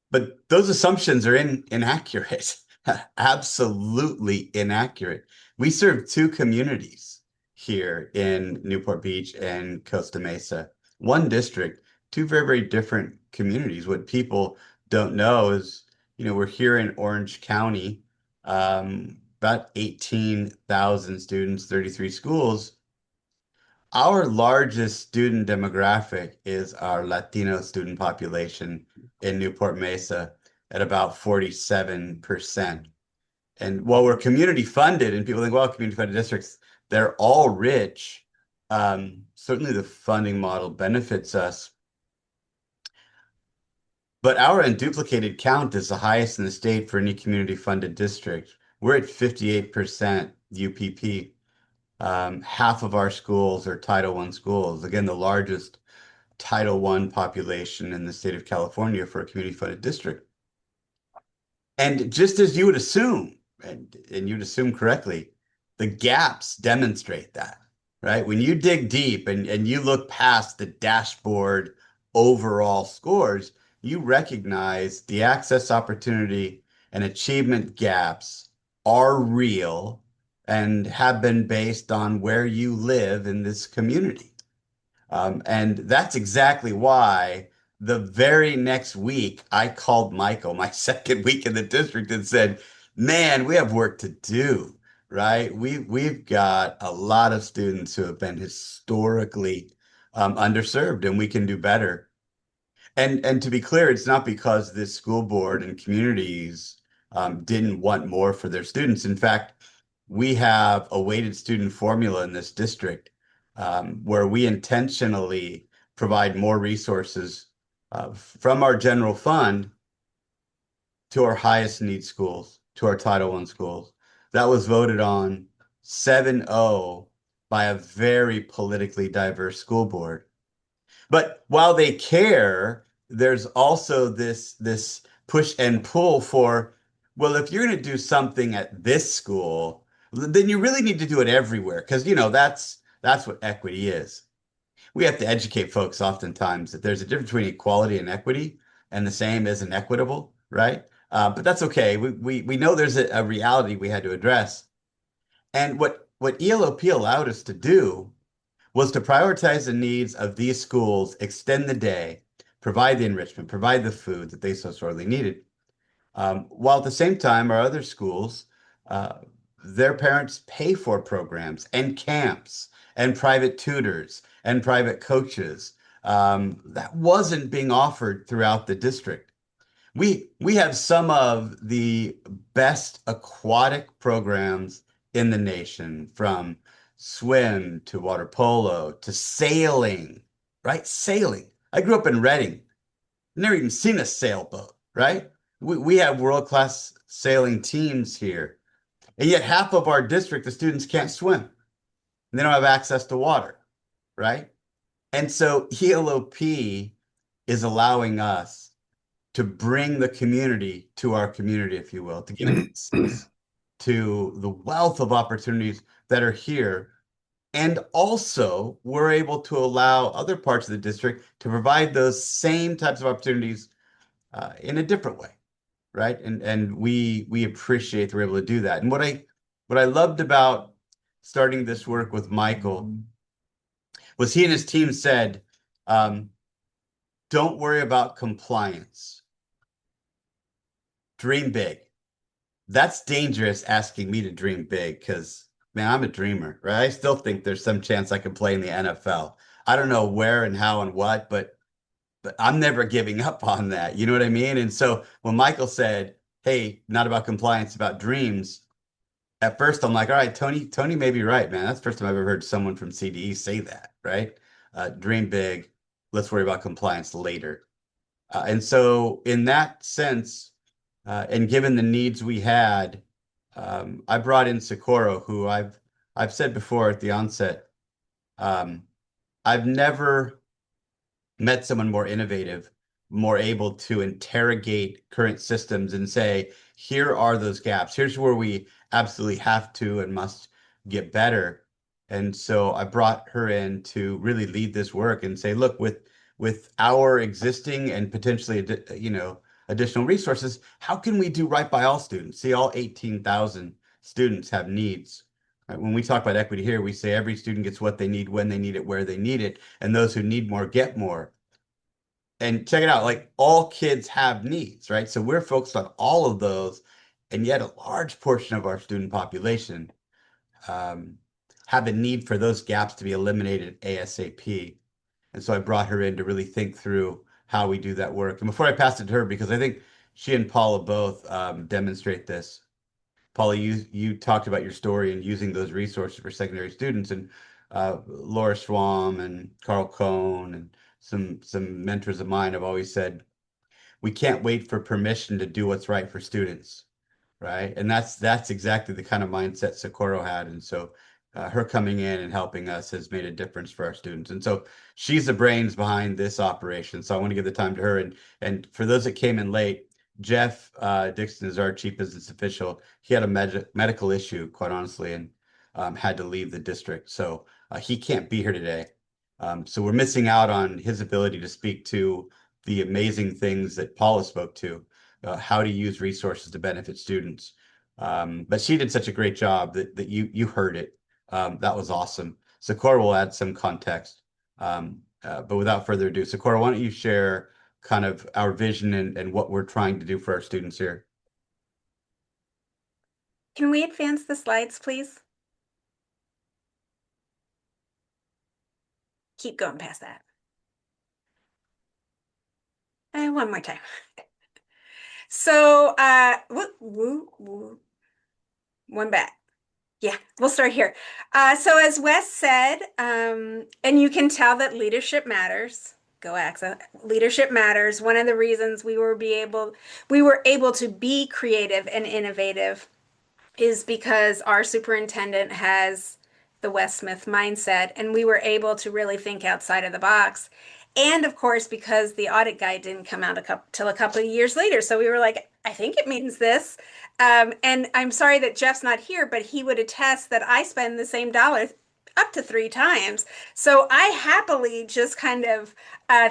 But those assumptions are inaccurate, absolutely inaccurate. We serve two communities here in Newport Beach and Costa Mesa, one district, two very, very different communities. What people don't know is we're here in Orange County, about 18,000 students, 33 schools. Our largest student demographic is our Latino student population in Newport-Mesa at about 47%. And while we're community funded, and people think, well, community funded districts, they're all rich. Certainly the funding model benefits us. But our unduplicated count is the highest in the state for any community funded district. We're at 58% UPP. Half of our schools are Title I schools. Again, the largest Title I population in the state of California for a community funded district. And just as you would assume, and you'd assume correctly, the gaps demonstrate that, right? When you dig deep and you look past the dashboard overall scores, you recognize the access opportunity and achievement gaps are real and have been based on where you live in this community. And that's exactly why the very next week I called Michael, my second week in the district, and said, man, we have work to do, right? We've got a lot of students who have been historically underserved, and we can do better. And to be clear, it's not because this school board and communities didn't want more for their students. In fact, we have a weighted student formula in this district where we intentionally provide more resources from our general fund to our highest need schools, to our Title I schools. That was voted on 7-0 by a very politically diverse school board. But while they care, there's also this push and pull for, well, if you're going to do something at this school, then you really need to do it everywhere, because that's what equity is. We have to educate folks oftentimes that there's a difference between equality and equity, and the same as inequitable, right? But that's okay. We know there's a reality we had to address. And what ELO-P allowed us to do was to prioritize the needs of these schools, extend the day, provide the enrichment, provide the food that they so sorely needed. While at the same time, our other schools, their parents pay for programs and camps and private tutors and private coaches. That wasn't being offered throughout the district. We have some of the best aquatic programs in the nation, from swim to water polo to sailing, right? Sailing. I grew up in Reading. Never even seen a sailboat, right? We have world-class sailing teams here. And yet half of our district, the students can't swim. And they don't have access to water, right? And so ELO-P is allowing us to bring the community to our community, if you will, to get access to the wealth of opportunities that are here. And also, we're able to allow other parts of the district to provide those same types of opportunities in a different way, right? And we appreciate that we're able to do that. And what I loved about starting this work with Michael was he and his team said, don't worry about compliance. Dream big. That's dangerous asking me to dream big, because, man, I'm a dreamer, right? I still think there's some chance I can play in the NFL. I don't know where and how and what, but I'm never giving up on that. You know what I mean? And so when Michael said, hey, not about compliance, about dreams, at first I'm like, all right, Tony may be right, man. That's the first time I've ever heard someone from CDE say that, right? Dream big. Let's worry about compliance later. And so in that sense, and given the needs we had, I brought in Socorro, who I've said before at the onset, I've never met someone more innovative, more able to interrogate current systems and say, here are those gaps. Here's where we absolutely have to and must get better. And so I brought her in to really lead this work and say, look, with our existing and potentially, additional resources, how can we do right by all students? See, all 18,000 students have needs. Right? When we talk about equity here, we say every student gets what they need, when they need it, where they need it, and those who need more get more. And check it out, like all kids have needs, right? So we're focused on all of those, and yet a large portion of our student population um, have a need for those gaps to be eliminated ASAP. And so I brought her in to really think through how we do that work. And before I pass it to her, because I think she and Paula both demonstrate this. Paula, you talked about your story and using those resources for secondary students, and Laura Schwam and Carl Cohn and some mentors of mine have always said, we can't wait for permission to do what's right for students, right? And that's exactly the kind of mindset Socorro had. And so her coming in and helping us has made a difference for our students. And so she's the brains behind this operation. So I want to give the time to her. And for those that came in late, Jeff Dixon is our chief business official. He had a medical issue, quite honestly, and had to leave the district. So he can't be here today. So we're missing out on his ability to speak to the amazing things that Paula spoke to, how to use resources to benefit students. But she did such a great job that you heard it. That was awesome. Socorro will add some context. But without further ado, Socorro, why don't you share kind of our vision and what we're trying to do for our students here? Can we advance the slides, please? Keep going past that. And one more time. So, one back. Yeah, we'll start here. So as Wes said, and you can tell that leadership matters. Go AXA. Leadership matters. One of the reasons we were able to be creative and innovative is because our superintendent has the Wes Smith mindset, and we were able to really think outside of the box. And of course, because the audit guide didn't come out till a couple of years later. So we were like, I think it means this. And I'm sorry that Jeff's not here, but he would attest that I spend the same dollar up to 3 times. So I happily just kind of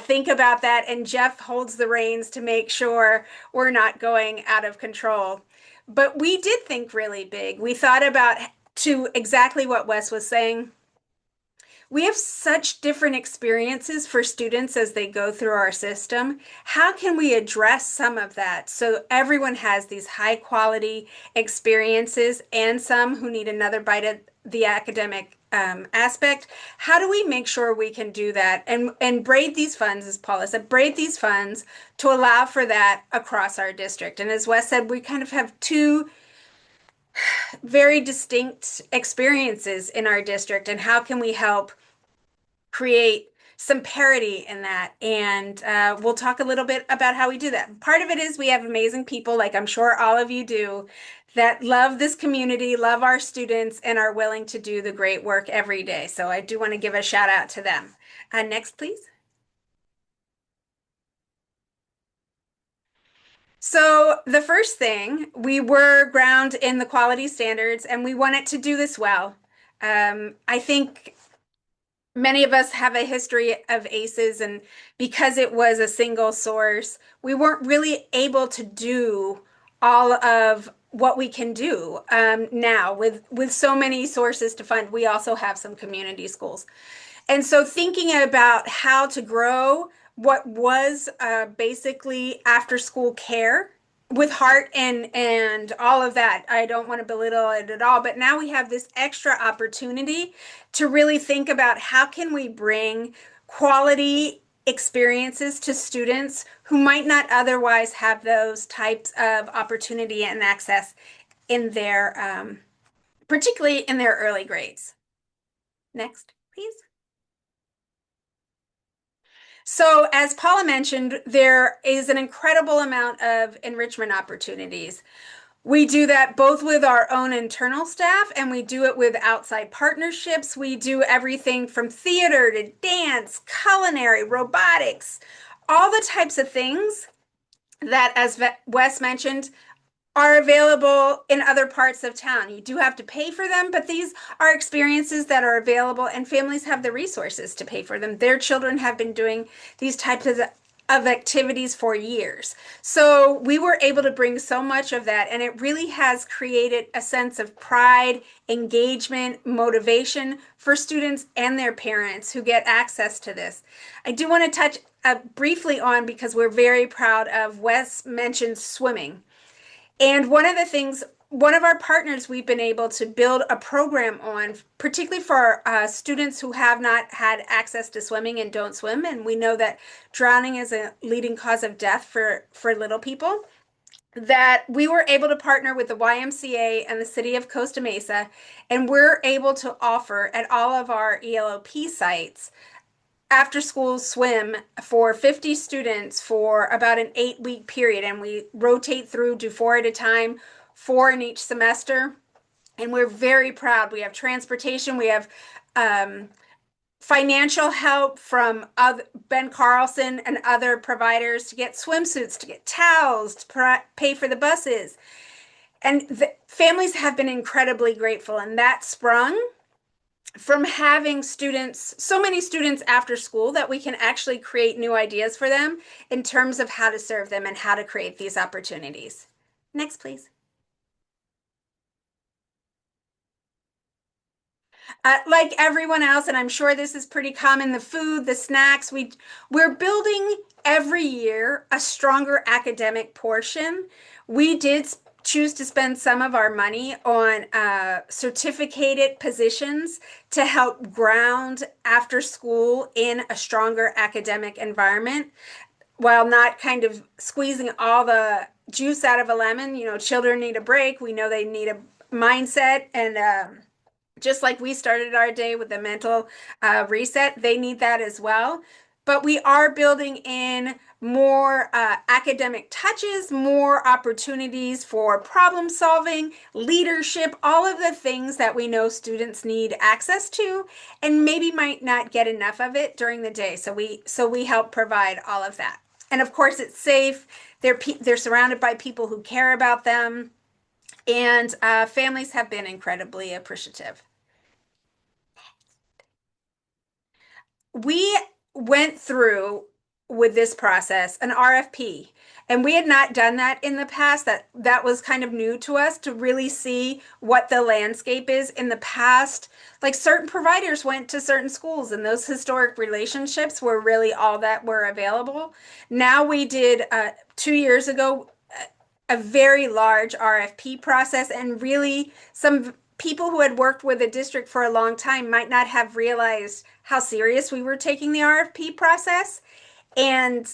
think about that. And Jeff holds the reins to make sure we're not going out of control. But we did think really big. We thought about, to exactly what Wes was saying, we have such different experiences for students as they go through our system. How can we address some of that so everyone has these high quality experiences, and some who need another bite at the academic aspect? How do we make sure we can do that and braid these funds, as Paula said, braid these funds to allow for that across our district? And as Wes said, we kind of have 2 very distinct experiences in our district, and how can we help create some parity in that? And we'll talk a little bit about how we do that. Part of it is we have amazing people, like I'm sure all of you do, that love this community, love our students, and are willing to do the great work every day. So I do want to give a shout out to them. Next, please. So the first thing, we were ground in the quality standards, and we wanted to do this well. I think many of us have a history of ACEs, and because it was a single source, we weren't really able to do all of what we can do now with so many sources to fund. We also have some community schools. And so thinking about how to grow what was basically after school care with heart and all of that, I don't want to belittle it at all, but now we have this extra opportunity to really think about how can we bring quality experiences to students who might not otherwise have those types of opportunity and access in their, particularly in their early grades. Next, please. So as Paula mentioned, there is an incredible amount of enrichment opportunities. We do that both with our own internal staff, and we do it with outside partnerships. We do everything from theater to dance, culinary, robotics, all the types of things that, as Wes mentioned, are available in other parts of town. You do have to pay for them, but these are experiences that are available, and families have the resources to pay for them. Their children have been doing these types of activities for years. So we were able to bring so much of that, and it really has created a sense of pride, engagement, motivation for students and their parents who get access to this. I do want to touch briefly on, because we're very proud of, Wes mentioned swimming. And one of the things, one of our partners we've been able to build a program on, particularly for students who have not had access to swimming and don't swim. And we know that drowning is a leading cause of death for little people. That we were able to partner with the YMCA and the city of Costa Mesa, and we're able to offer at all of our ELO-P sites after school swim for 50 students for about an 8-week period. And we rotate through, do 4 at a time, 4 in each semester. And we're very proud. We have transportation, we have financial help from Ben Carlson and other providers to get swimsuits, to get towels, to pay for the buses. And the families have been incredibly grateful. And that sprung from having students, so many students after school, that we can actually create new ideas for them in terms of how to serve them and how to create these opportunities. Next, please. Like everyone else, and I'm sure this is pretty common, the food, the snacks, we're building every year a stronger academic portion. We did choose to spend some of our money on certificated positions to help ground after school in a stronger academic environment, while not kind of squeezing all the juice out of a lemon. You know, children need a break. We know they need a mindset, and just like we started our day with the mental reset, they need that as well. But we are building in more academic touches, more opportunities for problem solving, leadership, all of the things that we know students need access to and maybe might not get enough of it during the day. So we help provide all of that. And of course, it's safe. They're surrounded by people who care about them, and families have been incredibly appreciative. We went through with this process an RFP, and we had not done that in the past. That was kind of new to us, to really see what the landscape is. In the past, like, certain providers went to certain schools, and those historic relationships were really all that were available. Now we did 2 years ago a very large RFP process, and really some people who had worked with the district for a long time might not have realized how serious we were taking the RFP process. And,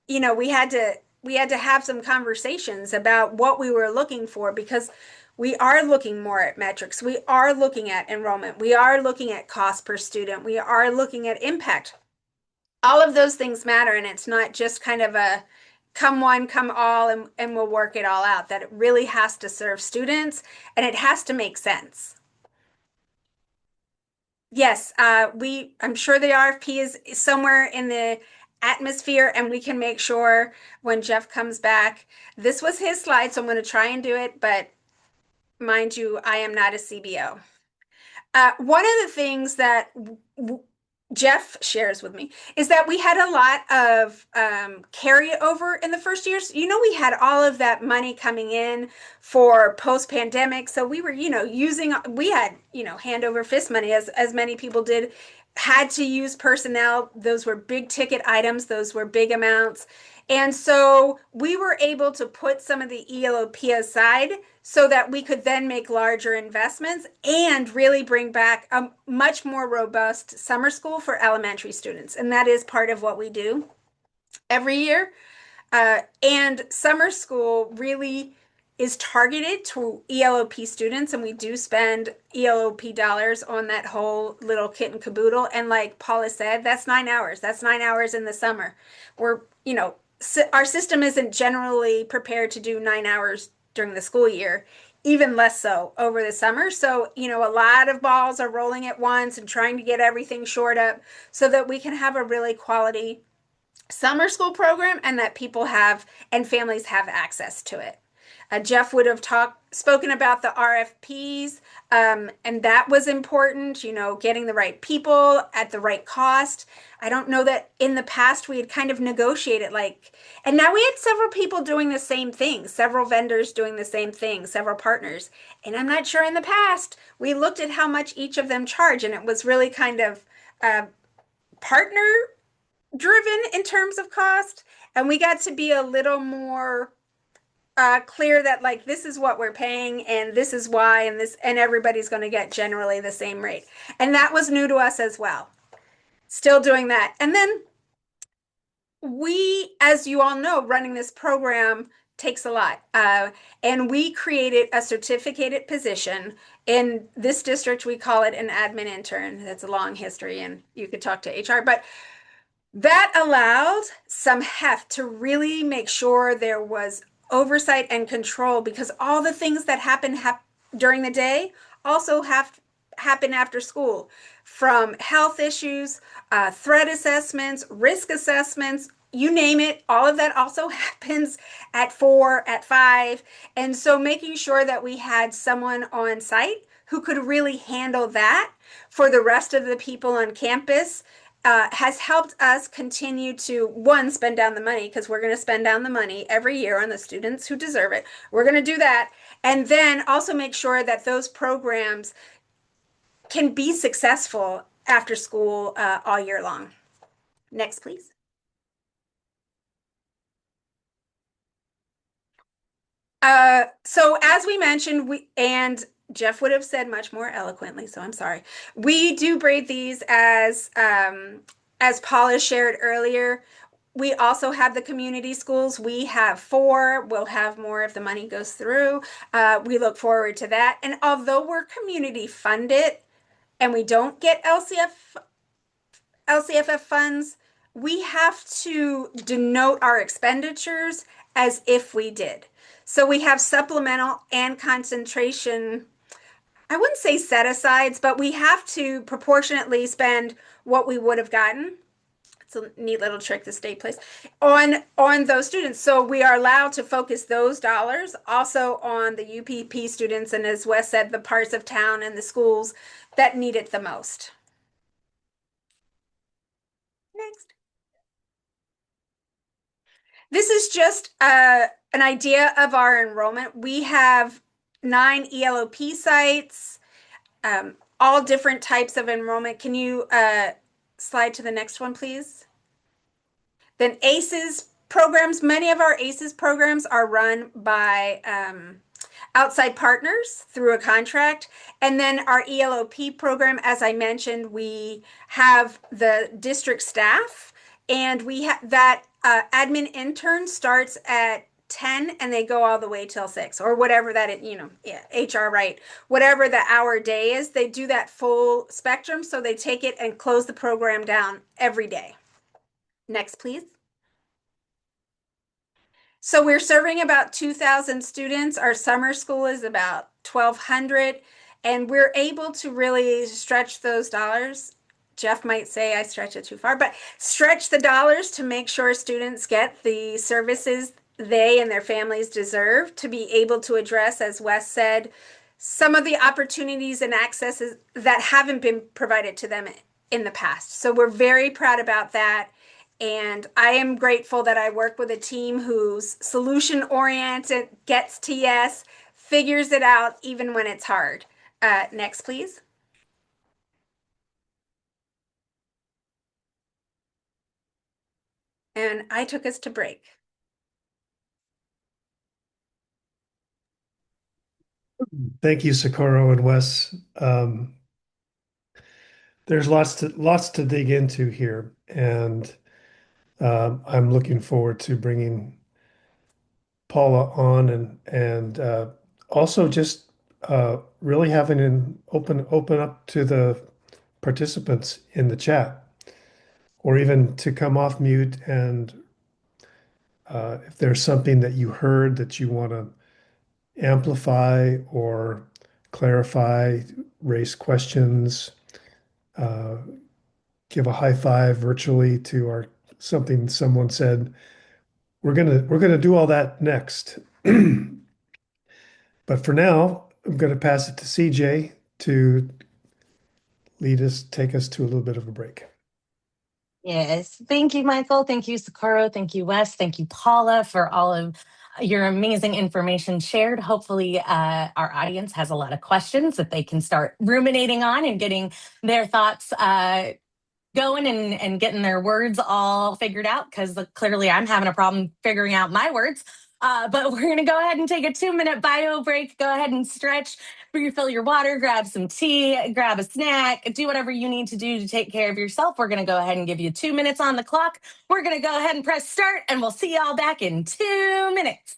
you know, we had to have some conversations about what we were looking for, because we are looking more at metrics. We are looking at enrollment. We are looking at cost per student. We are looking at impact. All of those things matter, and it's not just kind of a come one, come all, and we'll work it all out. That it really has to serve students, and it has to make sense. Yes, I'm sure the RFP is somewhere in the atmosphere, and we can make sure when Jeff comes back. This was his slide, so I'm going to try and do it, but mind you, I am not a CBO. One of the things that Jeff shares with me is that we had a lot of carryover in the first years. You know, we had all of that money coming in for post-pandemic. So we were, we had, hand over fist money, as many people did, had to use personnel. Those were big ticket items. Those were big amounts. And so we were able to put some of the ELO-P aside so that we could then make larger investments and really bring back a much more robust summer school for elementary students. And that is part of what we do every year. And summer school really is targeted to ELO-P students, and we do spend ELO-P dollars on that whole little kit and caboodle. And like Paula said, that's 9 hours. That's 9 hours in the summer. Our system isn't generally prepared to do 9 hours during the school year, even less so over the summer. So, a lot of balls are rolling at once and trying to get everything shored up so that we can have a really quality summer school program, and that people have and families have access to it. Jeff would have spoken about the RFPs, and that was important, getting the right people at the right cost. I don't know that in the past we had kind of negotiated and now we had several people doing the same thing, several vendors doing the same thing, several partners. And I'm not sure in the past we looked at how much each of them charge, and it was really kind of partner driven in terms of cost. And we got to be a little more clear that this is what we're paying and this is why, and everybody's going to get generally the same rate. And that was new to us as well. Still doing that. And then we, as you all know, running this program takes a lot. And we created a certificated position. In this district, we call it an admin intern. That's a long history, and you could talk to HR, but that allowed some heft to really make sure there was oversight and control, because all the things that happen during the day also happen after school, from health issues, threat assessments, risk assessments, you name it. All of that also happens at 4, at 5. And so making sure that we had someone on site who could really handle that for the rest of the people on campus has helped us continue to, one, spend down the money, because we're going to spend down the money every year on the students who deserve it. We're going to do that. And then also make sure that those programs can be successful after school all year long. Next, please. So as we mentioned, and Jeff would have said much more eloquently, so I'm sorry. We do braid these as Paula shared earlier. We also have the community schools. We have 4. We'll have more if the money goes through. We look forward to that. And although we're community funded and we don't get LCFF funds, we have to denote our expenditures as if we did. So we have supplemental and concentration, I wouldn't say set-asides, but we have to proportionately spend what we would have gotten. It's a neat little trick the state plays on those students. So we are allowed to focus those dollars also on the UPP students, and as Wes said, the parts of town and the schools that need it the most. Next. This is just an idea of our enrollment. We have 9 ELO-P sites, all different types of enrollment. Can you slide to the next one, please? Then ACES programs. Many of our ACES programs are run by outside partners through a contract. And then our ELO-P program, as I mentioned, we have the district staff, and we have that admin intern starts at 10 and they go all the way till 6, or whatever that, HR, right? Whatever the hour day is, they do that full spectrum. So they take it and close the program down every day. Next, please. So we're serving about 2,000 students. Our summer school is about 1,200, and we're able to really stretch those dollars. Jeff might say I stretch it too far, but stretch the dollars to make sure students get the services they and their families deserve, to be able to address, as Wes said, some of the opportunities and accesses that haven't been provided to them in the past. So we're very proud about that. And I am grateful that I work with a team who's solution oriented, gets to yes, figures it out even when it's hard. Next, please. And I took us to break. Thank you, Socorro and Wes. There's lots to dig into here, and I'm looking forward to bringing Paula on, and also just really having an open up to the participants in the chat, or even to come off mute, and if there's something that you heard that you want to amplify or clarify, raise questions, uh, give a high five virtually to something someone said. We're gonna do all that next. But for now, I'm going to pass it to CJ to take us to a little bit of a break. Yes. Thank you, Michael. Thank you, Socorro. Thank you, Wes. Thank you, Paula, for all of your amazing information shared. Hopefully, our audience has a lot of questions that they can start ruminating on and getting their thoughts going and getting their words all figured out, because clearly I'm having a problem figuring out my words. But we're going to go ahead and take a 2-minute bio break. Go ahead and stretch, refill your water, grab some tea, grab a snack, do whatever you need to do to take care of yourself. We're going to go ahead and give you 2 minutes on the clock. We're going to go ahead and press start, and we'll see y'all back in 2 minutes.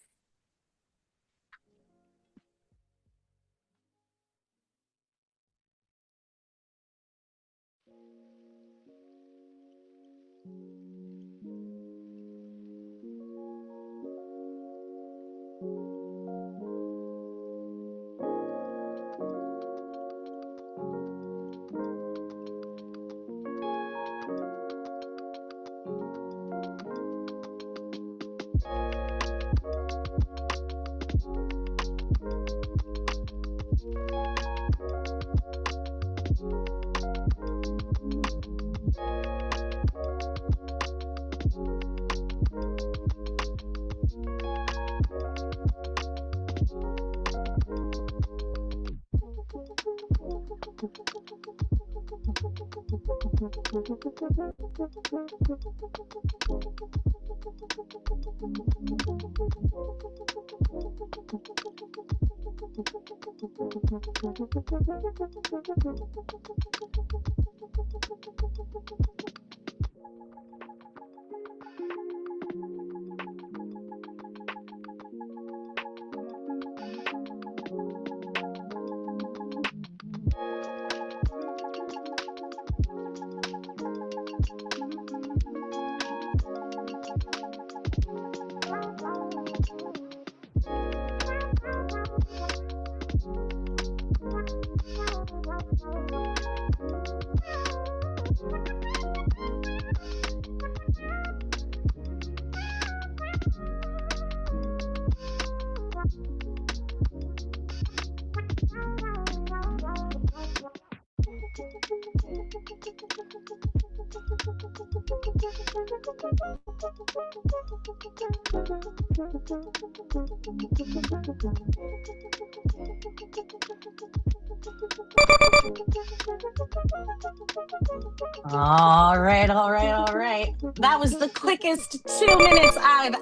All right. That was the quickest 2 minutes I've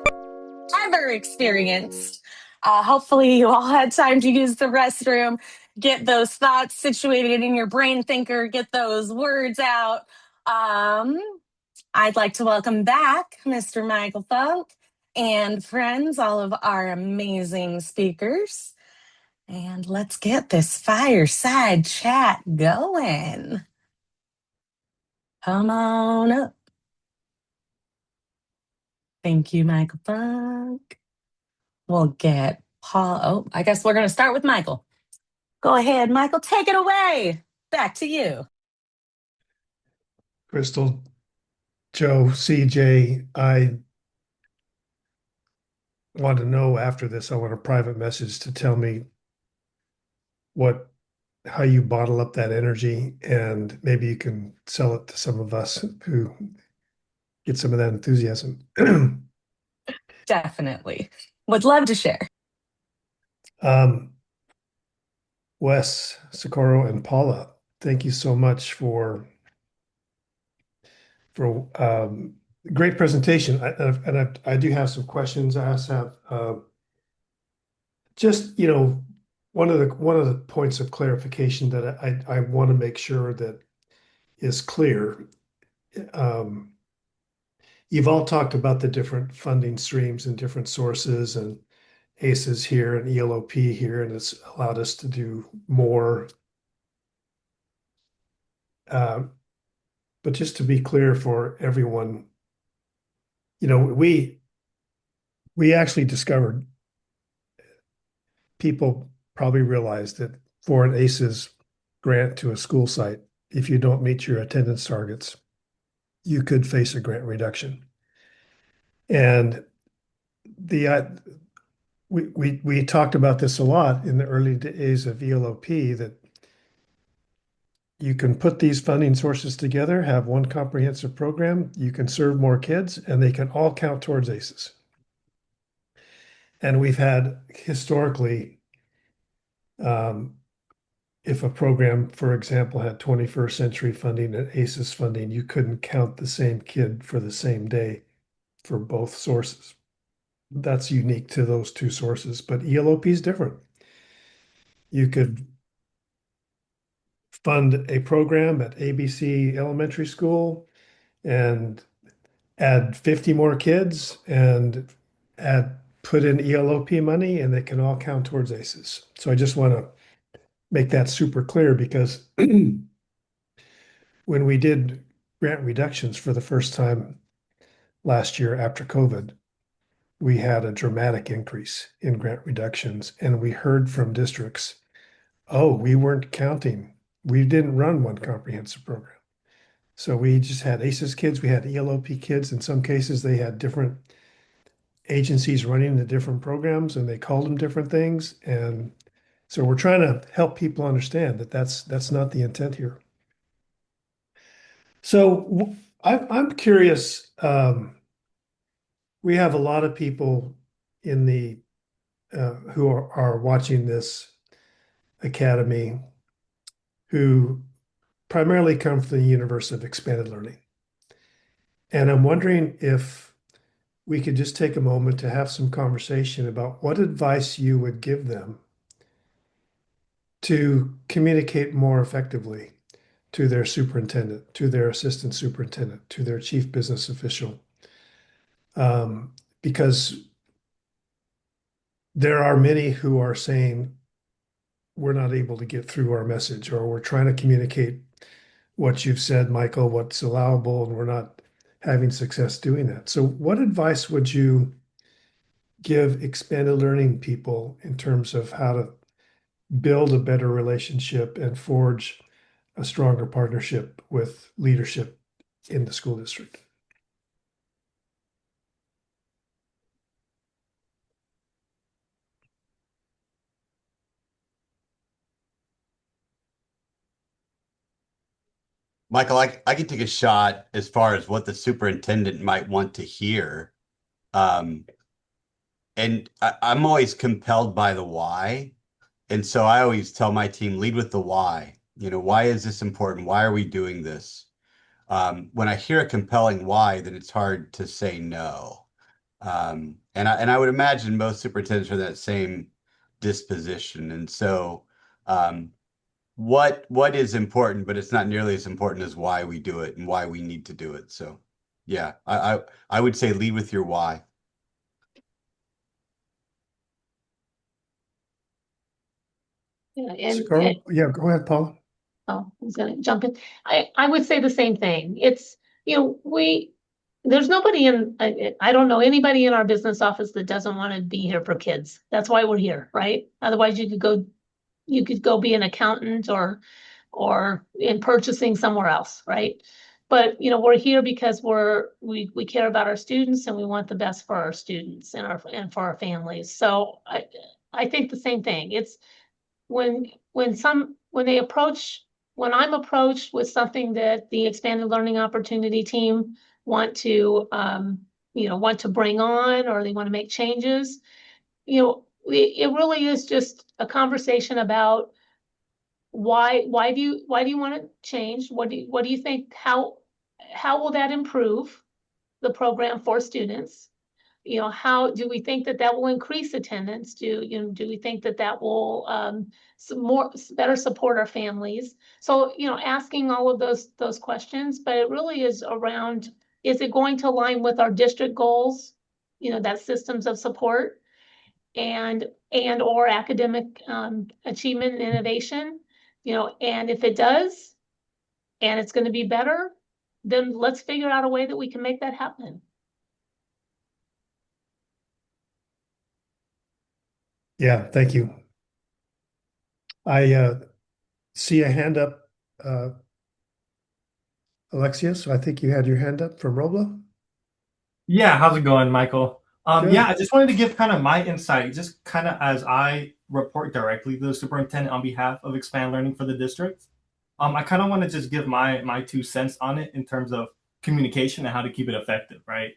ever experienced. Hopefully, you all had time to use the restroom, get those thoughts situated in your brain thinker, get those words out. I'd like to welcome back Mr. Michael Funk and friends, all of our amazing speakers. And let's get this fireside chat going. Come on up. Thank you, Michael Funk. We'll get Paul. Oh, I guess we're going to start with Michael. Go ahead, Michael. Take it away. Back to you. Crystal, Joe, CJ, I want to know after this, I want a private message to tell me how you bottle up that energy, and maybe you can sell it to some of us who get some of that enthusiasm. Definitely. Would love to share. Wes, Socorro, and Paula, thank you so much for great presentation. I do have some questions. I also have just one of the points of clarification that I want to make sure that is clear. You've all talked about the different funding streams and different sources, and ACEs here and ELO-P here, and it's allowed us to do more. But just to be clear for everyone, we actually discovered, people probably realized that for an ACEs grant to a school site, if you don't meet your attendance targets, you could face a grant reduction. And we talked about this a lot in the early days of ELO-P, that you can put these funding sources together, have one comprehensive program, you can serve more kids, and they can all count towards ACEs. And we've had historically, if a program, for example, had 21st century funding and ACEs funding, you couldn't count the same kid for the same day for both sources. That's unique to those two sources, but ELO-P is different. You could fund a program at ABC Elementary School and add 50 more kids and put in ELO-P money, and they can all count towards ACEs. So I just want to make that super clear, because when we did grant reductions for the first time last year after COVID, we had a dramatic increase in grant reductions, and we heard from districts, oh, we weren't counting. We didn't run one comprehensive program. So we just had ACEs kids, we had ELO-P kids. In some cases, they had different agencies running the different programs, and they called them different things. And so we're trying to help people understand that that's not the intent here. So I'm curious. We have a lot of people in the who are watching this academy who primarily come from the universe of expanded learning. And I'm wondering if we could just take a moment to have some conversation about what advice you would give them to communicate more effectively to their superintendent, to their assistant superintendent, to their chief business official. Because there are many who are saying, we're not able to get through our message, or we're trying to communicate what you've said, Michael, what's allowable, and we're not having success doing that. So what advice would you give expanded learning people in terms of how to build a better relationship and forge a stronger partnership with leadership in the school district? Michael, I can take a shot as far as what the superintendent might want to hear. And I'm always compelled by the why. And so I always tell my team, lead with the why. You know, why is this important? Why are we doing this? When I hear a compelling why, then it's hard to say no. And I would imagine most superintendents are that same disposition. And so what is important, but it's not nearly as important as why we do it and why we need to do it. So yeah, I would say lead with your why. Yeah, Socorro? Yeah, go ahead, Paula. oh, I was gonna jump in. I would say the same thing. It's, there's nobody I don't know anybody in our business office that doesn't want to be here for kids. That's why we're here, right? Otherwise you could go be an accountant or in purchasing somewhere else, right? But we're here because we care about our students, and we want the best for our students and for our families. So I think the same thing. It's when I'm approached with something that the expanded learning opportunity team want to bring on, or they want to make changes, it really is just a conversation about why do you want to change? What do you think? How will that improve the program for students? How do we think that will increase attendance? Do we think that will better support our families? So, asking all of those questions, but it really is around, is it going to align with our district goals? That systems of support and or academic achievement and innovation, and if it does, and it's going to be better, then let's figure out a way that we can make that happen. Yeah, thank you. I see a hand up, Alexia. So I think you had your hand up from Robla. Yeah, how's it going, Michael? Good. Yeah, I just wanted to give kind of my insight, just kind of as I report directly to the superintendent on behalf of Expand Learning for the district. I kind of want to just give my 2 cents on it in terms of communication and how to keep it effective, right?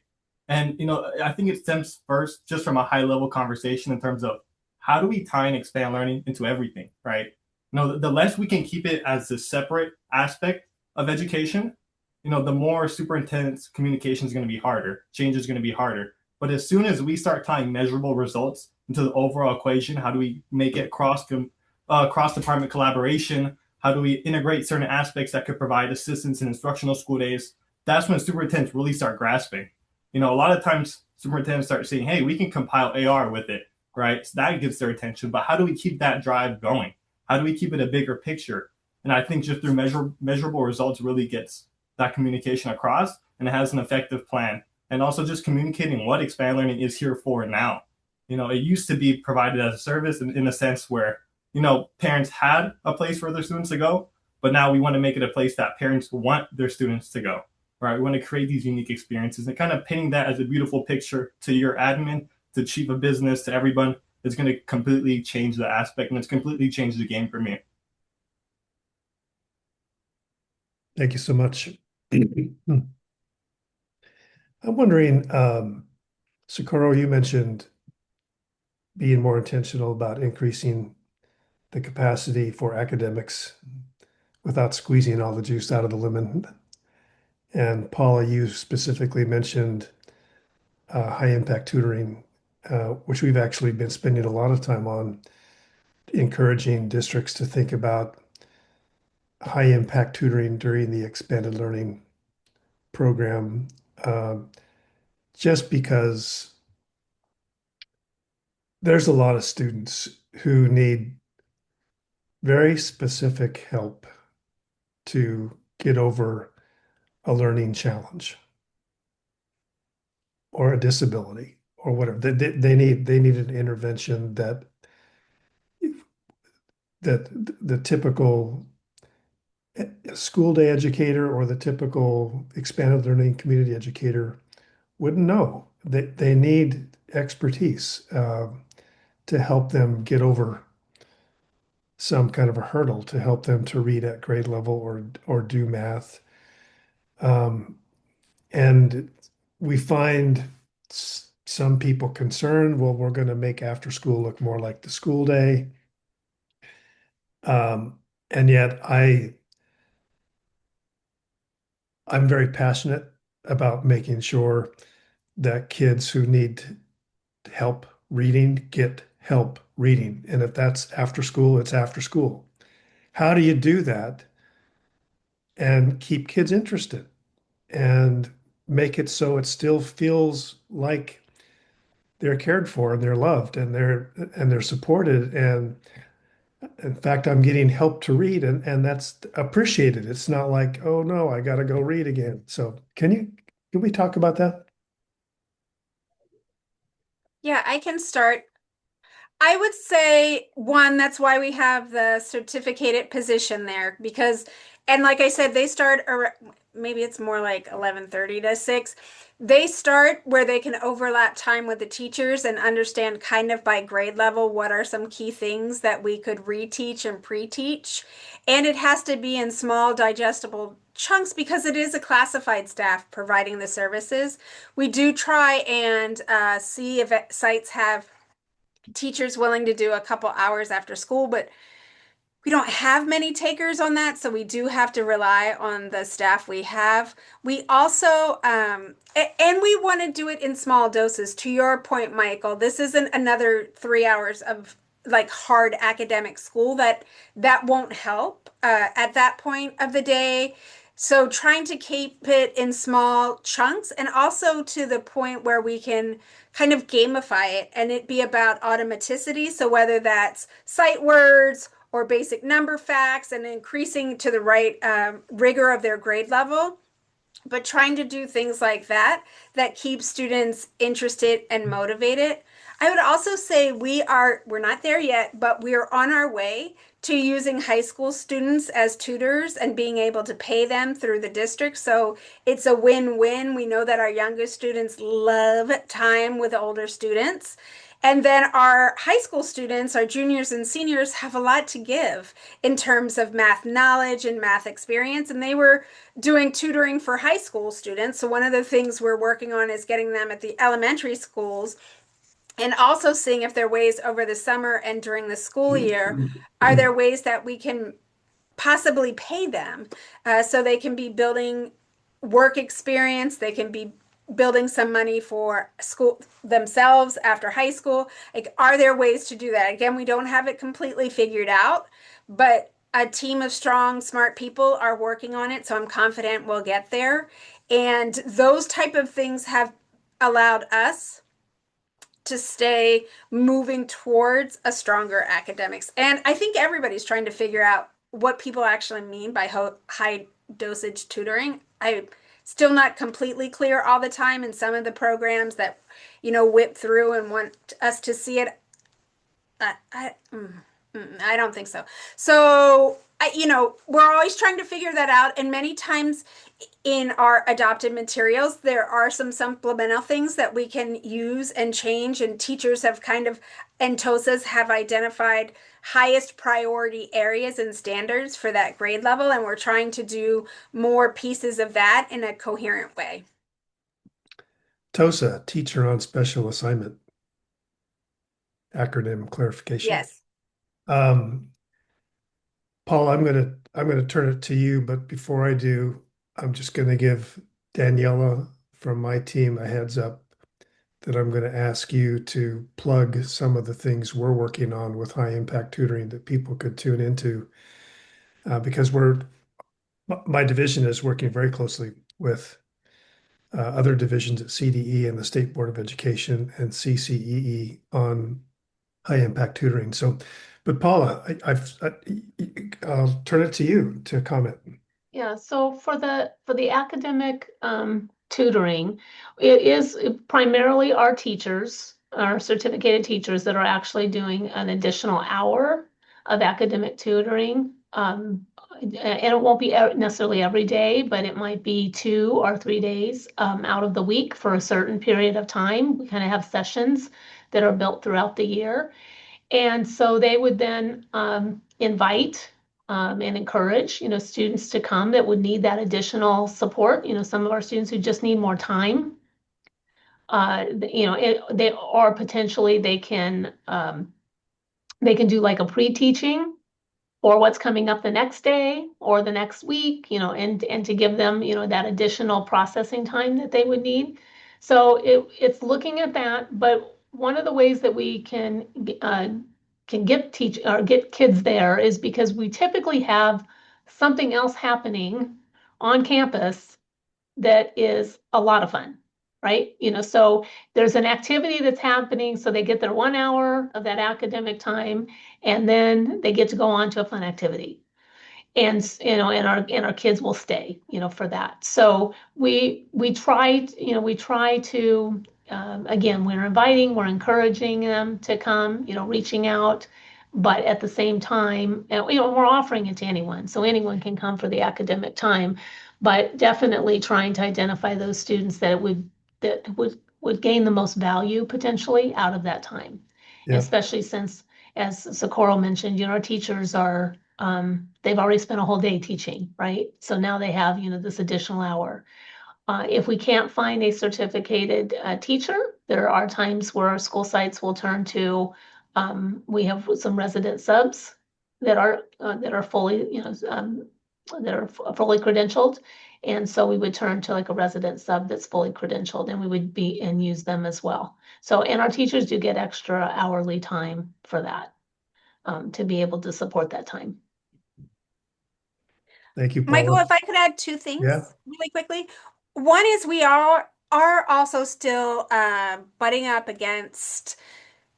And I think it stems first just from a high level conversation in terms of how do we tie and expand learning into everything, right? The less we can keep it as a separate aspect of education, the more superintendent's communication is going to be harder, change is going to be harder. But as soon as we start tying measurable results into the overall equation, how do we make it cross department collaboration? How do we integrate certain aspects that could provide assistance in instructional school days? That's when superintendents really start grasping. A lot of times superintendents start saying, "Hey, we can compile AR with it," right? So that gets their attention. But how do we keep that drive going? How do we keep it a bigger picture? And I think just through measurable results really gets that communication across, and it has an effective plan. And also just communicating what expand learning is here for now. It used to be provided as a service in a sense where, parents had a place for their students to go, but now we want to make it a place that parents want their students to go, right? We want to create these unique experiences and kind of painting that as a beautiful picture to your admin, to chief of business, to everyone is going to completely change the aspect, and it's completely changed the game for me. Thank you so much. I'm wondering, Socorro, you mentioned being more intentional about increasing the capacity for academics without squeezing all the juice out of the lemon. And Paula, you specifically mentioned high impact tutoring, which we've actually been spending a lot of time on, encouraging districts to think about high impact tutoring during the expanded learning program, just because there's a lot of students who need very specific help to get over a learning challenge or a disability or whatever. They need an intervention that the typical school day educator or the typical expanded learning community educator wouldn't know. They need expertise to help them get over some kind of a hurdle, to help them to read at grade level or do math. And we find some people concerned, well, we're going to make after school look more like the school day. And yet I'm very passionate about making sure that kids who need help reading get help reading. And if that's after school, it's after school. How do you do that and keep kids interested and make it so it still feels like they're cared for and they're loved and they're supported, and in fact I'm getting help to read, and that's appreciated. It's not like, oh no, I got to go read again. So can we talk about that? Yeah, I can start. I would say one, that's why we have the certificated position there because, and like I said, they start, maybe it's more like 11:30 to 6. They start where they can overlap time with the teachers and understand kind of by grade level what are some key things that we could reteach and pre-teach. And it has to be in small digestible chunks because it is a classified staff providing the services. We do try and see if sites have teachers willing to do a couple hours after school, but we don't have many takers on that, so we do have to rely on the staff we have. We also, and we want to do it in small doses. To your point, Michael, this isn't another 3 hours of like hard academic school that won't help at that point of the day. So trying to keep it in small chunks and also to the point where we can kind of gamify it and it be about automaticity. So whether that's sight words or basic number facts and increasing to the right rigor of their grade level, but trying to do things like that keep students interested and motivated. I would also say we're not there yet, but we're on our way to using high school students as tutors and being able to pay them through the district. So it's a win-win. We know that our youngest students love time with older students. And then our high school students, our juniors and seniors, have a lot to give in terms of math knowledge and math experience. And they were doing tutoring for high school students. So one of the things we're working on is getting them at the elementary schools and also seeing if there are ways over the summer and during the school year, are there ways that we can possibly pay them so they can be building work experience, they can be building some money for school themselves after high school. Like, are there ways to do that? Again, we don't have it completely figured out, but a team of strong, smart people are working on it, so I'm confident we'll get there. And those type of things have allowed us to stay moving towards a stronger academics. And I think everybody's trying to figure out what people actually mean by high dosage tutoring. I'm still not completely clear all the time in some of the programs that, whip through and want us to see it. I don't think so. So, we're always trying to figure that out. And many times in our adopted materials, there are some supplemental things that we can use and change. And teachers have and TOSAs have identified highest priority areas and standards for that grade level. And we're trying to do more pieces of that in a coherent way. TOSA, Teacher on Special Assignment, acronym clarification. Yes. Paul, I'm gonna turn it to you, but before I do, I'm just gonna give Daniela from my team a heads up that I'm gonna ask you to plug some of the things we're working on with high impact tutoring that people could tune into, because my division is working very closely with other divisions at CDE and the State Board of Education and CCEE on high impact tutoring. So, but Paula, I'll turn it to you to comment. Yeah, so for the academic tutoring, it is primarily our teachers, our certificated teachers that are actually doing an additional hour of academic tutoring. And it won't be necessarily every day, but it might be 2 or 3 days out of the week for a certain period of time. We kind of have sessions that are built throughout the year. And so they would then invite and encourage, students to come that would need that additional support. Some of our students who just need more time. Or potentially they can do like a pre-teaching or what's coming up the next day or the next week, and to give them, that additional processing time that they would need. So it's looking at that, but one of the ways that we can get kids there is because we typically have something else happening on campus that is a lot of fun, right? So there's an activity that's happening, so they get their 1 hour of that academic time, and then they get to go on to a fun activity. And our kids will stay, for that. So we try to again, we're encouraging them to come, reaching out, but at the same time, we're offering it to anyone, so anyone can come for the academic time, but definitely trying to identify those students that would gain the most value potentially out of that time. Yeah. Especially since, as Socorro mentioned, our teachers are they've already spent a whole day teaching, right? So now they have, this additional hour. If we can't find a certificated teacher, there are times where our school sites will turn to, we have some resident subs that are fully, that are fully credentialed. And so we would turn to like a resident sub that's fully credentialed, and we would use them as well. So, and our teachers do get extra hourly time for that, to be able to support that time. Thank you, Paula. Michael, if I could add 2 things really quickly. One is we are also still butting up against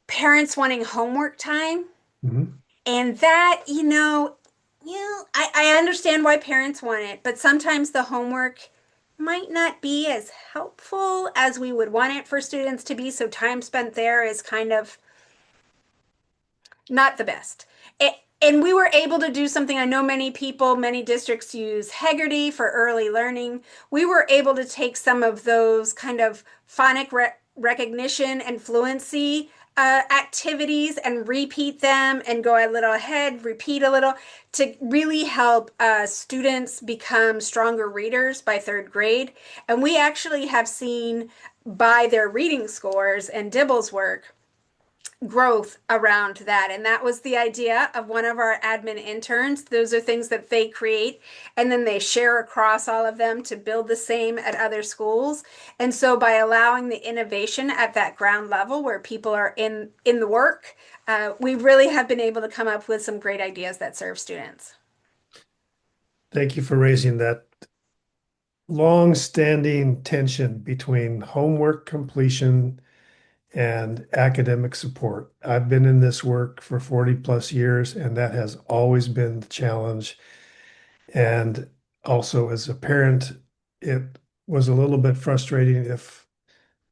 parents wanting homework time. Mm-hmm. And that, I understand why parents want it, but sometimes the homework might not be as helpful as we would want it for students to be. So time spent there is kind of not the best. And we were able to do something. I know many people, many districts use Heggerty for early learning. We were able to take some of those kind of phonic recognition and fluency activities and repeat them and go a little ahead, repeat a little to really help students become stronger readers by third grade. And we actually have seen by their reading scores and Dibble's work growth around that. And that was the idea of one of our admin interns. Those are things that they create and then they share across all of them to build the same at other schools. And so by allowing the innovation at that ground level where people are in the work, we really have been able to come up with some great ideas that serve students. Thank you for raising that long-standing tension between homework completion and academic support. I've been in this work for 40 plus years, and that has always been the challenge. And also, as a parent, it was a little bit frustrating if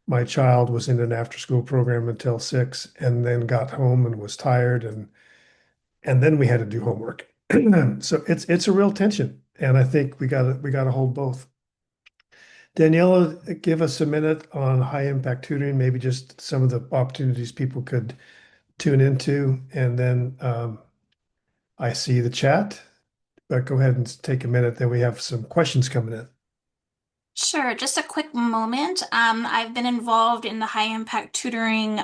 my child was in an after-school program until 6 and then got home and was tired and then we had to do homework. So it's a real tension, and I think we gotta hold both. Daniela, give us a minute on high impact tutoring, maybe just some of the opportunities people could tune into. And then I see the chat, but go ahead and take a minute. Then we have some questions coming in. Sure, just a quick moment. I've been involved in the high impact tutoring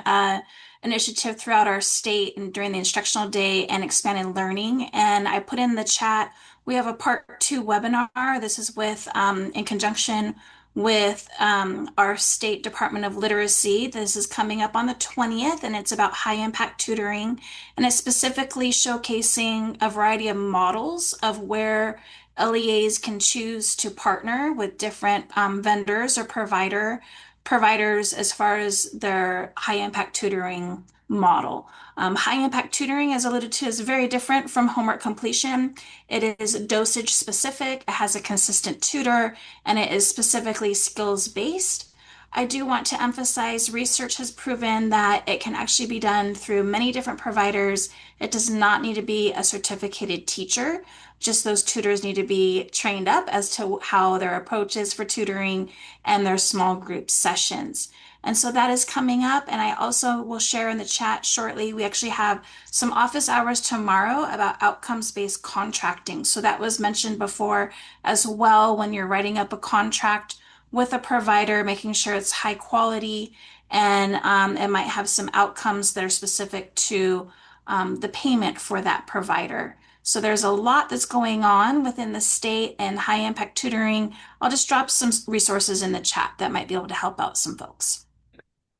initiative throughout our state and during the instructional day and expanded learning. And I put in the chat, we have a part 2 webinar. This is with in conjunction with our State Department of Literacy. This is coming up on the 20th, and it's about high impact tutoring. And it's specifically showcasing a variety of models of where LEAs can choose to partner with different vendors or providers as far as their high impact tutoring model. High impact tutoring, as alluded to, is very different from homework completion. It is dosage specific, it has a consistent tutor, and it is specifically skills based. I do want to emphasize research has proven that it can actually be done through many different providers. It does not need to be a certificated teacher. Just those tutors need to be trained up as to how their approach is for tutoring and their small group sessions. And so that is coming up. And I also will share in the chat shortly. We actually have some office hours tomorrow about outcomes-based contracting. So that was mentioned before as well when you're writing up a contract with a provider, making sure it's high quality and it might have some outcomes that are specific to the payment for that provider. So there's a lot that's going on within the state and high impact tutoring. I'll just drop some resources in the chat that might be able to help out some folks.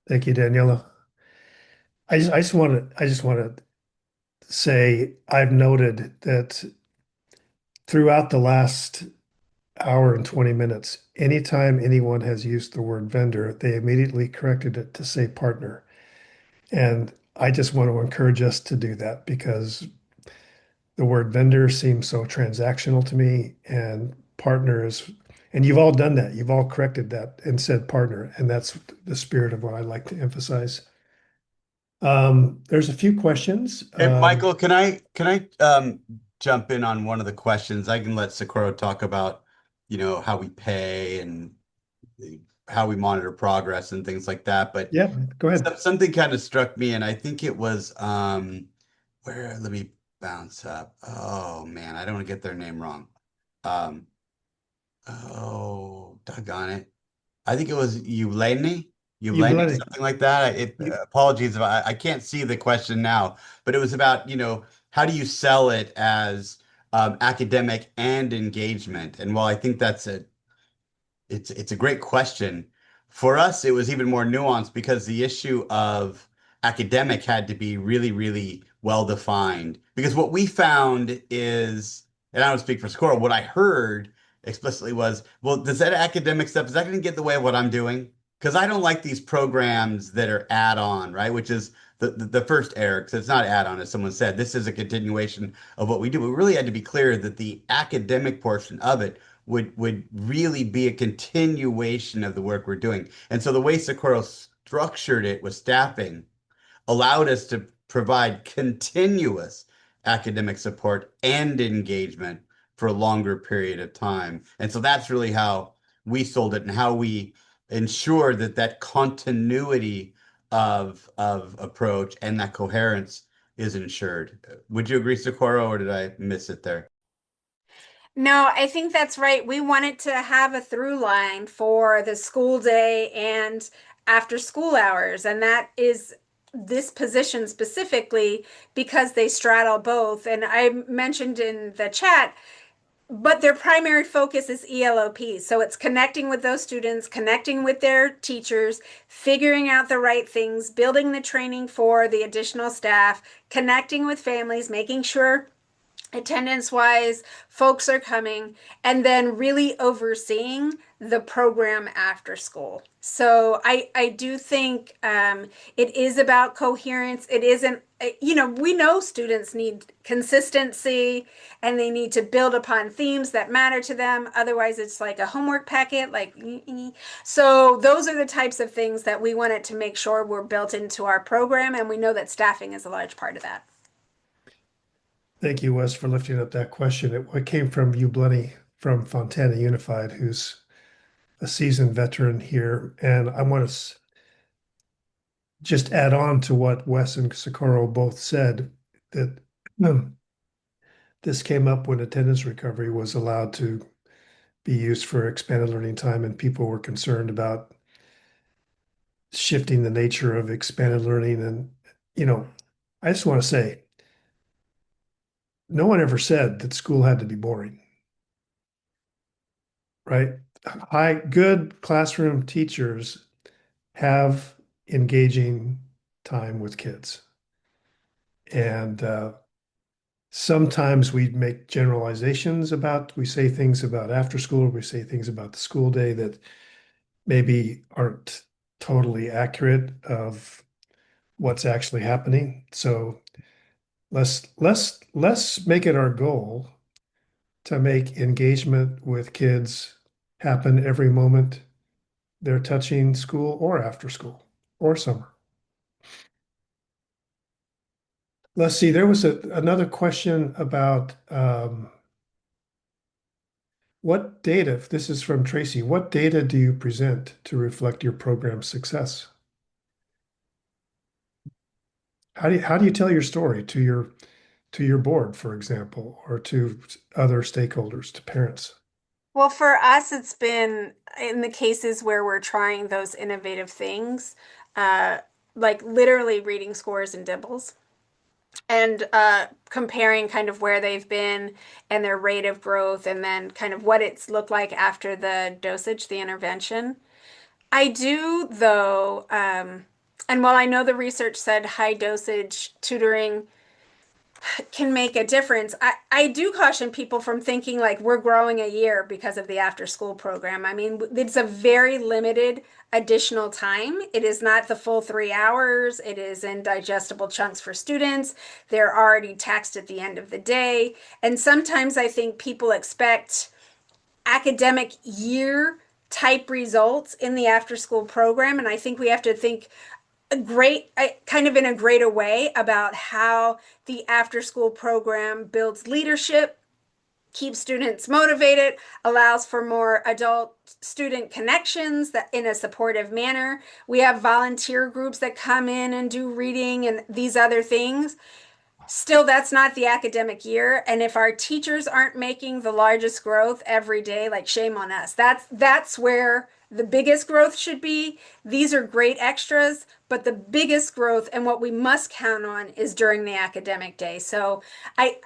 Thank you, Daniela. I just want to say I've noted that throughout the last hour and 20 minutes, anytime anyone has used the word vendor, they immediately corrected it to say partner. And I just want to encourage us to do that because the word vendor seems so transactional to me, and partner is, and you've all done that. You've all corrected that and said partner, and that's the spirit of what I like to emphasize. There's a few questions. Hey, Michael, can I jump in on one of the questions? I can let Socorro talk about, how we pay and how we monitor progress and things like that. But yeah, go ahead. Something kind of struck me, and I think it was let me bounce up. Oh man, I don't want to get their name wrong. Oh, doggone it. I think it was Eulene, something like that. Apologies if I can't see the question now, but it was about, how do you sell it as academic and engagement? And while I think it's a great question, for us, it was even more nuanced because the issue of academic had to be really, really well defined. Because what we found is, and I don't speak for Socorro, what I heard explicitly was, well, does that academic stuff, is that going to get in the way of what I'm doing? Because I don't like these programs that are add-on, right? Which is the first error, because it's not add-on, as someone said. This is a continuation of what we do. We really had to be clear that the academic portion of it would really be a continuation of the work we're doing. And so the way Socorro structured it with staffing allowed us to provide continuous academic support and engagement for a longer period of time. And so that's really how we sold it and how we ensure that that continuity of approach and that coherence is ensured. Would you agree, Socorro, or did I miss it there? No, I think that's right. We wanted to have a through line for the school day and after school hours, and that is this position specifically because they straddle both. And I mentioned in the chat, but their primary focus is ELO-P. So it's connecting with those students, connecting with their teachers, figuring out the right things, building the training for the additional staff, connecting with families, making sure attendance wise folks are coming, and then really overseeing the program after school. So I do think it is about coherence. It isn't, we know students need consistency and they need to build upon themes that matter to them. Otherwise it's like a homework packet, so those are the types of things that we wanted to make sure were built into our program, and we know that staffing is a large part of that. Thank you, Wes, for lifting up that question. It came from you, Blenny, from Fontana Unified, who's a seasoned veteran here. And I want to just add on to what Wes and Socorro both said, that this came up when attendance recovery was allowed to be used for expanded learning time, and people were concerned about shifting the nature of expanded learning. And, I just want to say, no one ever said that school had to be boring, right? Good classroom teachers have engaging time with kids. And sometimes we make generalizations we say things about after school, we say things about the school day that maybe aren't totally accurate of what's actually happening. So let's make it our goal to make engagement with kids happen every moment they're touching school or after school or summer. Let's see, there was another question about what data, this is from Tracy, what data do you present to reflect your program's success? How do you tell your story to your board, for example, or to other stakeholders, to parents? Well, for us, it's been in the cases where we're trying those innovative things, like literally reading scores and dibbles and comparing kind of where they've been and their rate of growth, and then kind of what it's looked like after the dosage, the intervention. I do, though, and while I know the research said high dosage tutoring can make a difference, I do caution people from thinking like we're growing a year because of the after school program. I mean, it's a very limited additional time. It is not the full 3 hours. It is in digestible chunks for students. They're already taxed at the end of the day. And sometimes I think people expect academic year type results in the after school program. And I think we have to think kind of in a greater way about how the after school program builds leadership, keeps students motivated, allows for more adult student connections that in a supportive manner. We have volunteer groups that come in and do reading and these other things. Still, that's not the academic year. And if our teachers aren't making the largest growth every day, like shame on us. That's where the biggest growth should be. These are great extras, but the biggest growth and what we must count on is during the academic day. So I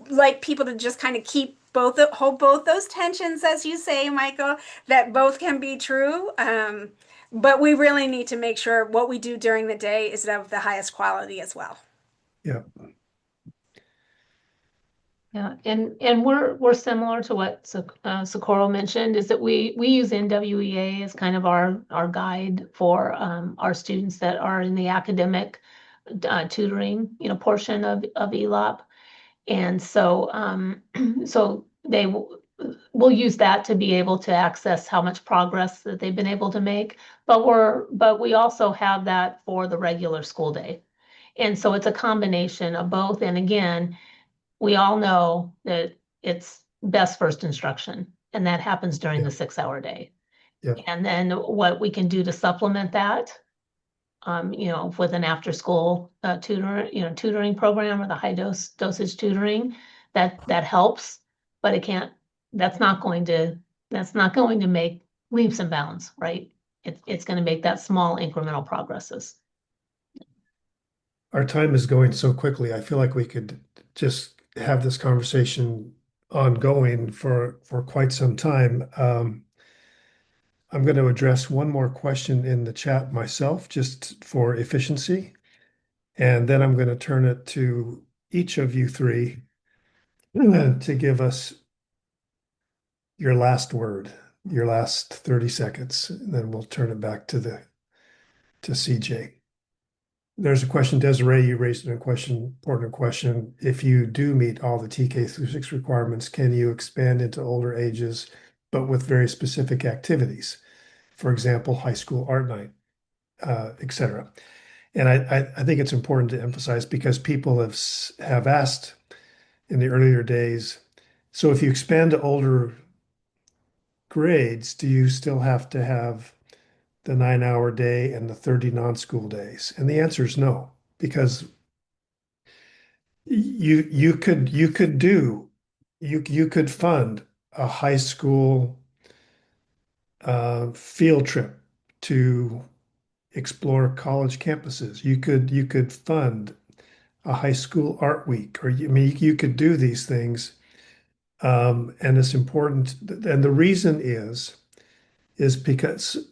like people to just kind of hold both those tensions, as you say, Michael, that both can be true. But we really need to make sure what we do during the day is of the highest quality as well. Yeah. Yeah, and we're similar to what Socorro mentioned, is that we use NWEA as kind of our guide for our students that are in the academic tutoring portion of ELO-P. And so so we'll use that to be able to access how much progress that they've been able to make. But we also have that for the regular school day. And so it's a combination of both. And again, we all know that it's best first instruction, and that happens during the 6-hour day. Yeah. And then what we can do to supplement that, with an after school tutoring program or the dosage tutoring, that helps, but that's not going to make leaps and bounds, right? It's going to make that small incremental progresses. Our time is going so quickly. I feel like we could just have this conversation ongoing for quite some time. I'm going to address one more question in the chat myself, just for efficiency. And then I'm going to turn it to each of you three to give us your last word, your last 30 seconds. And then we'll turn it back to CJ. There's a question, Desiree, you raised an important question. If you do meet all the TK through 6 requirements, can you expand into older ages, but with very specific activities? For example, high school art night, etc. And I think it's important to emphasize, because people have asked in the earlier days, so if you expand to older grades, do you still have to have the 9-hour day and the 30 non-school days? And the answer is no, because you could fund a high school field trip to explore college campuses. You could fund a high school art week, or you could do these things, and it's important. And the reason is because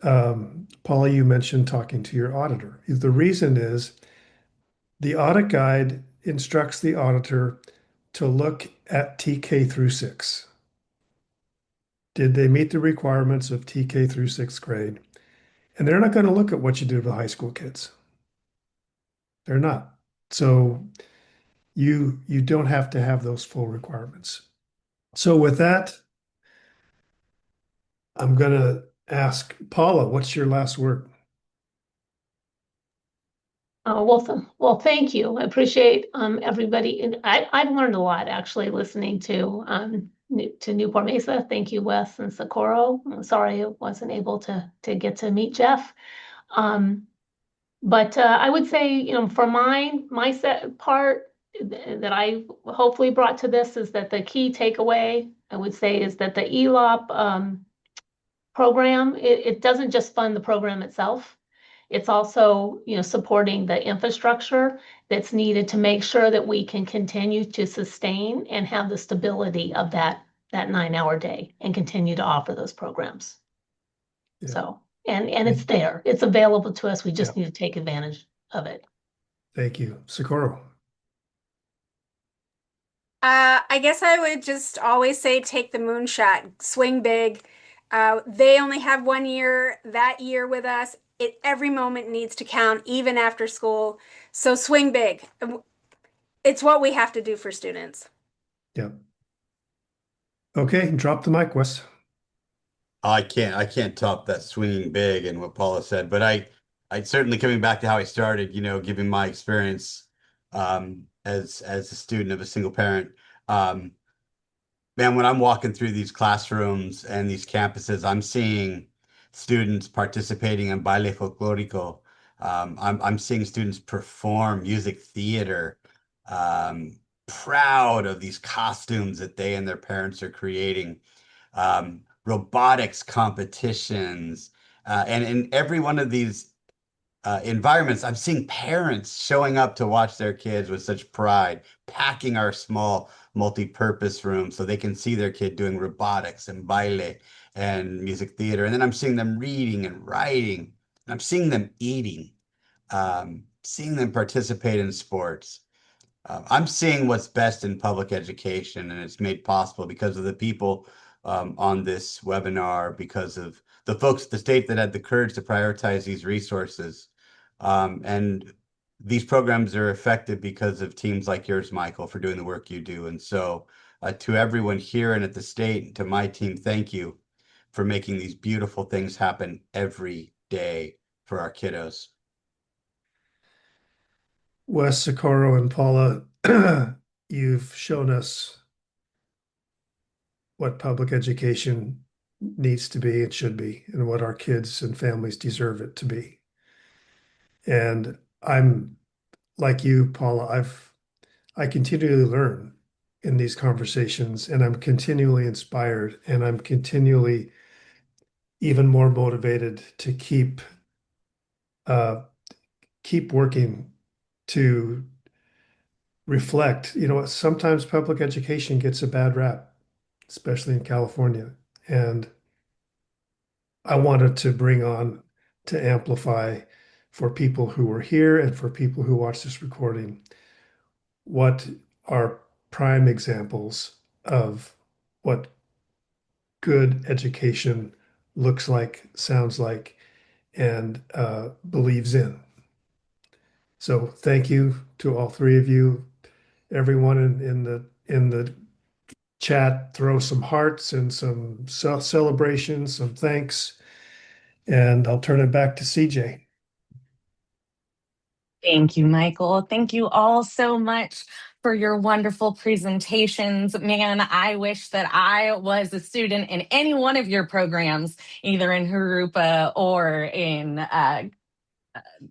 Paula, you mentioned talking to your auditor. The reason is the audit guide instructs the auditor to look at TK through 6. Did they meet the requirements of TK through 6th grade? And they're not going to look at what you did with high school kids. They're not. So you don't have to have those full requirements. So with that, I'm going to ask Paula, what's your last word? Well, thank you. I appreciate everybody. And I've learned a lot actually listening to Newport-Mesa. Thank you, Wes and Socorro. I'm sorry I wasn't able to get to meet Jeff. But I would say, for my set part that I hopefully brought to this is that the key takeaway, I would say, is that the ELO-P program, it doesn't just fund the program itself. It's also, supporting the infrastructure that's needed to make sure that we can continue to sustain and have the stability of that 9-hour day and continue to offer those programs. Yeah. So, and it's there, it's available to us. We just need to take advantage of it. Thank you. Socorro. I guess I would just always say, take the moonshot, swing big. They only have 1 year, that year with us. Every moment needs to count, even after school. So swing big. It's what we have to do for students. Yeah. Okay, drop the mic, Wes. I can't top that swinging big and what Paula said, but I certainly, coming back to how I started, giving my experience as a student of a single parent. Man, when I'm walking through these classrooms and these campuses, I'm seeing students participating in baile folklorico. I'm seeing students perform music theater, proud of these costumes that they and their parents are creating, robotics competitions, and in every one of these environments, I'm seeing parents showing up to watch their kids with such pride, packing our small multi-purpose room so they can see their kid doing robotics and baile and music theater. And then I'm seeing them reading and writing. And I'm seeing them eating, seeing them participate in sports. I'm seeing what's best in public education, and it's made possible because of the people on this webinar, because of the folks at the state that had the courage to prioritize these resources. And these programs are effective because of teams like yours, Michael, for doing the work you do. And so To everyone here and at the state, to my team, thank you for making these beautiful things happen every day for our kiddos. Wes, Socorro, and Paula, you've shown us what public education needs to be and should be, and what our kids and families deserve it to be. And I'm like you, Paula, I continually learn in these conversations, and I'm continually inspired, and I'm continually even more motivated to keep working to reflect. Sometimes public education gets a bad rap, especially in California. And I wanted to bring on to amplify for people who were here and for people who watch this recording what are prime examples of what good education looks like, sounds like, and believes in. So thank you to all three of you. Everyone in the chat, throw some hearts and some celebrations, some thanks, and I'll turn it back to CJ. Thank you, Michael. Thank you all so much for your wonderful presentations. Man, I wish that I was a student in any one of your programs, either in Jurupa or in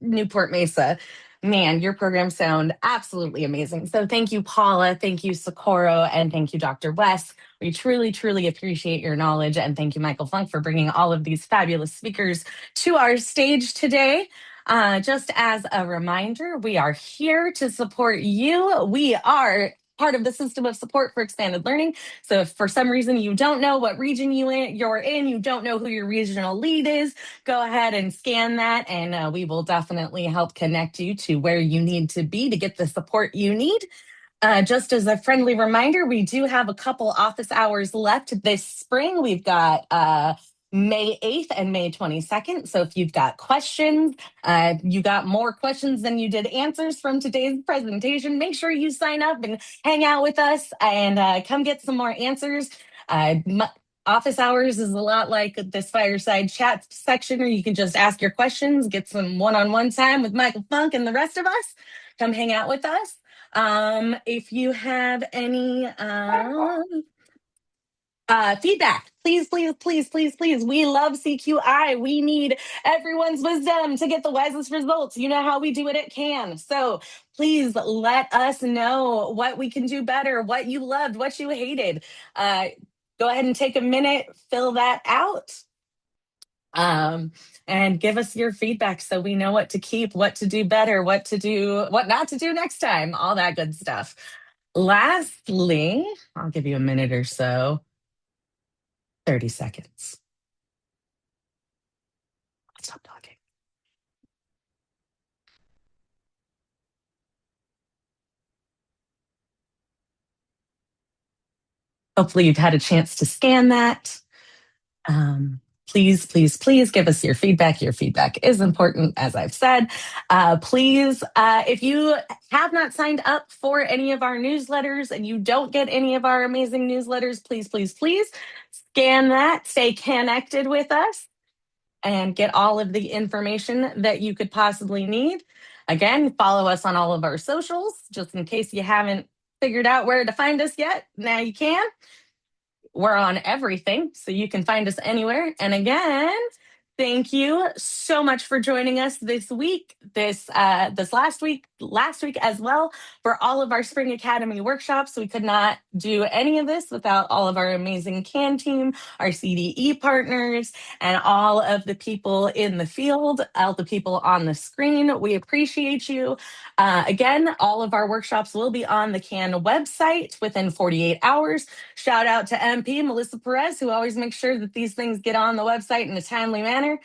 Newport-Mesa. Man, your programs sound absolutely amazing. So thank you, Paula. Thank you, Socorro. And thank you, Dr. West. We truly, truly appreciate your knowledge. And thank you, Michael Funk, for bringing all of these fabulous speakers to our stage today. Just as a reminder, we are here to support you. We are part of the system of support for expanded learning. So if for some reason you don't know what region you're in, you don't know who your regional lead is, go ahead and scan that, and we will definitely help connect you to where you need to be to get the support you need. Just as a friendly reminder, we do have a couple office hours left this spring. We've got May 8th and May 22nd. So if you've got questions, you got more questions than you did answers from today's presentation, make sure you sign up and hang out with us and come get some more answers. Office hours is a lot like this fireside chat section where you can just ask your questions, get some one-on-one time with Michael Funk and the rest of us. Come hang out with us. If you have any feedback, please, please, please, please, please. We love CQI. We need everyone's wisdom to get the wisest results. You know how we do it at CAN. So please let us know what we can do better, what you loved, what you hated. Go ahead and take a minute, fill that out. And give us your feedback so we know what to keep, what to do better, what not to do next time, all that good stuff. Lastly, I'll give you a minute or so, 30 seconds. Stop talking. Hopefully you've had a chance to scan that. Please, please, please give us your feedback. Your feedback is important, as I've said. Please, if you have not signed up for any of our newsletters and you don't get any of our amazing newsletters, please, please, please scan that, stay connected with us, and get all of the information that you could possibly need. Again, follow us on all of our socials, just in case you haven't figured out where to find us yet. Now you can. We're on everything, so you can find us anywhere. And again, thank you so much for joining us this week, this last week as well, for all of our Spring Academy workshops. We could not do any of this without all of our amazing CAN team, our CDE partners, and all of the people in the field, all the people on the screen. We appreciate you. Again, all of our workshops will be on the CAN website within 48 hours. Shout out to MP Melissa Perez, who always makes sure that these things get on the website in a timely manner.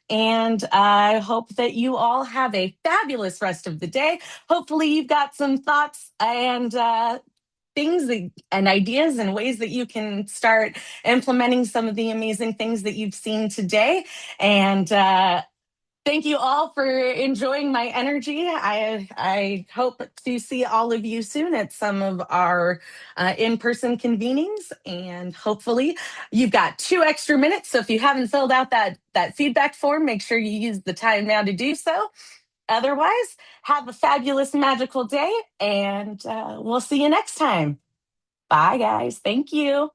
And I hope that you all have a fabulous rest of the day. Hopefully you've got some thoughts and things and ideas and ways that you can start implementing some of the amazing things that you've seen today. And Thank you all for enjoying my energy. I hope to see all of you soon at some of our in-person convenings, and hopefully you've got 2 extra minutes. So if you haven't filled out that feedback form, make sure you use the time now to do so. Otherwise, have a fabulous, magical day, and we'll see you next time. Bye, guys. Thank you.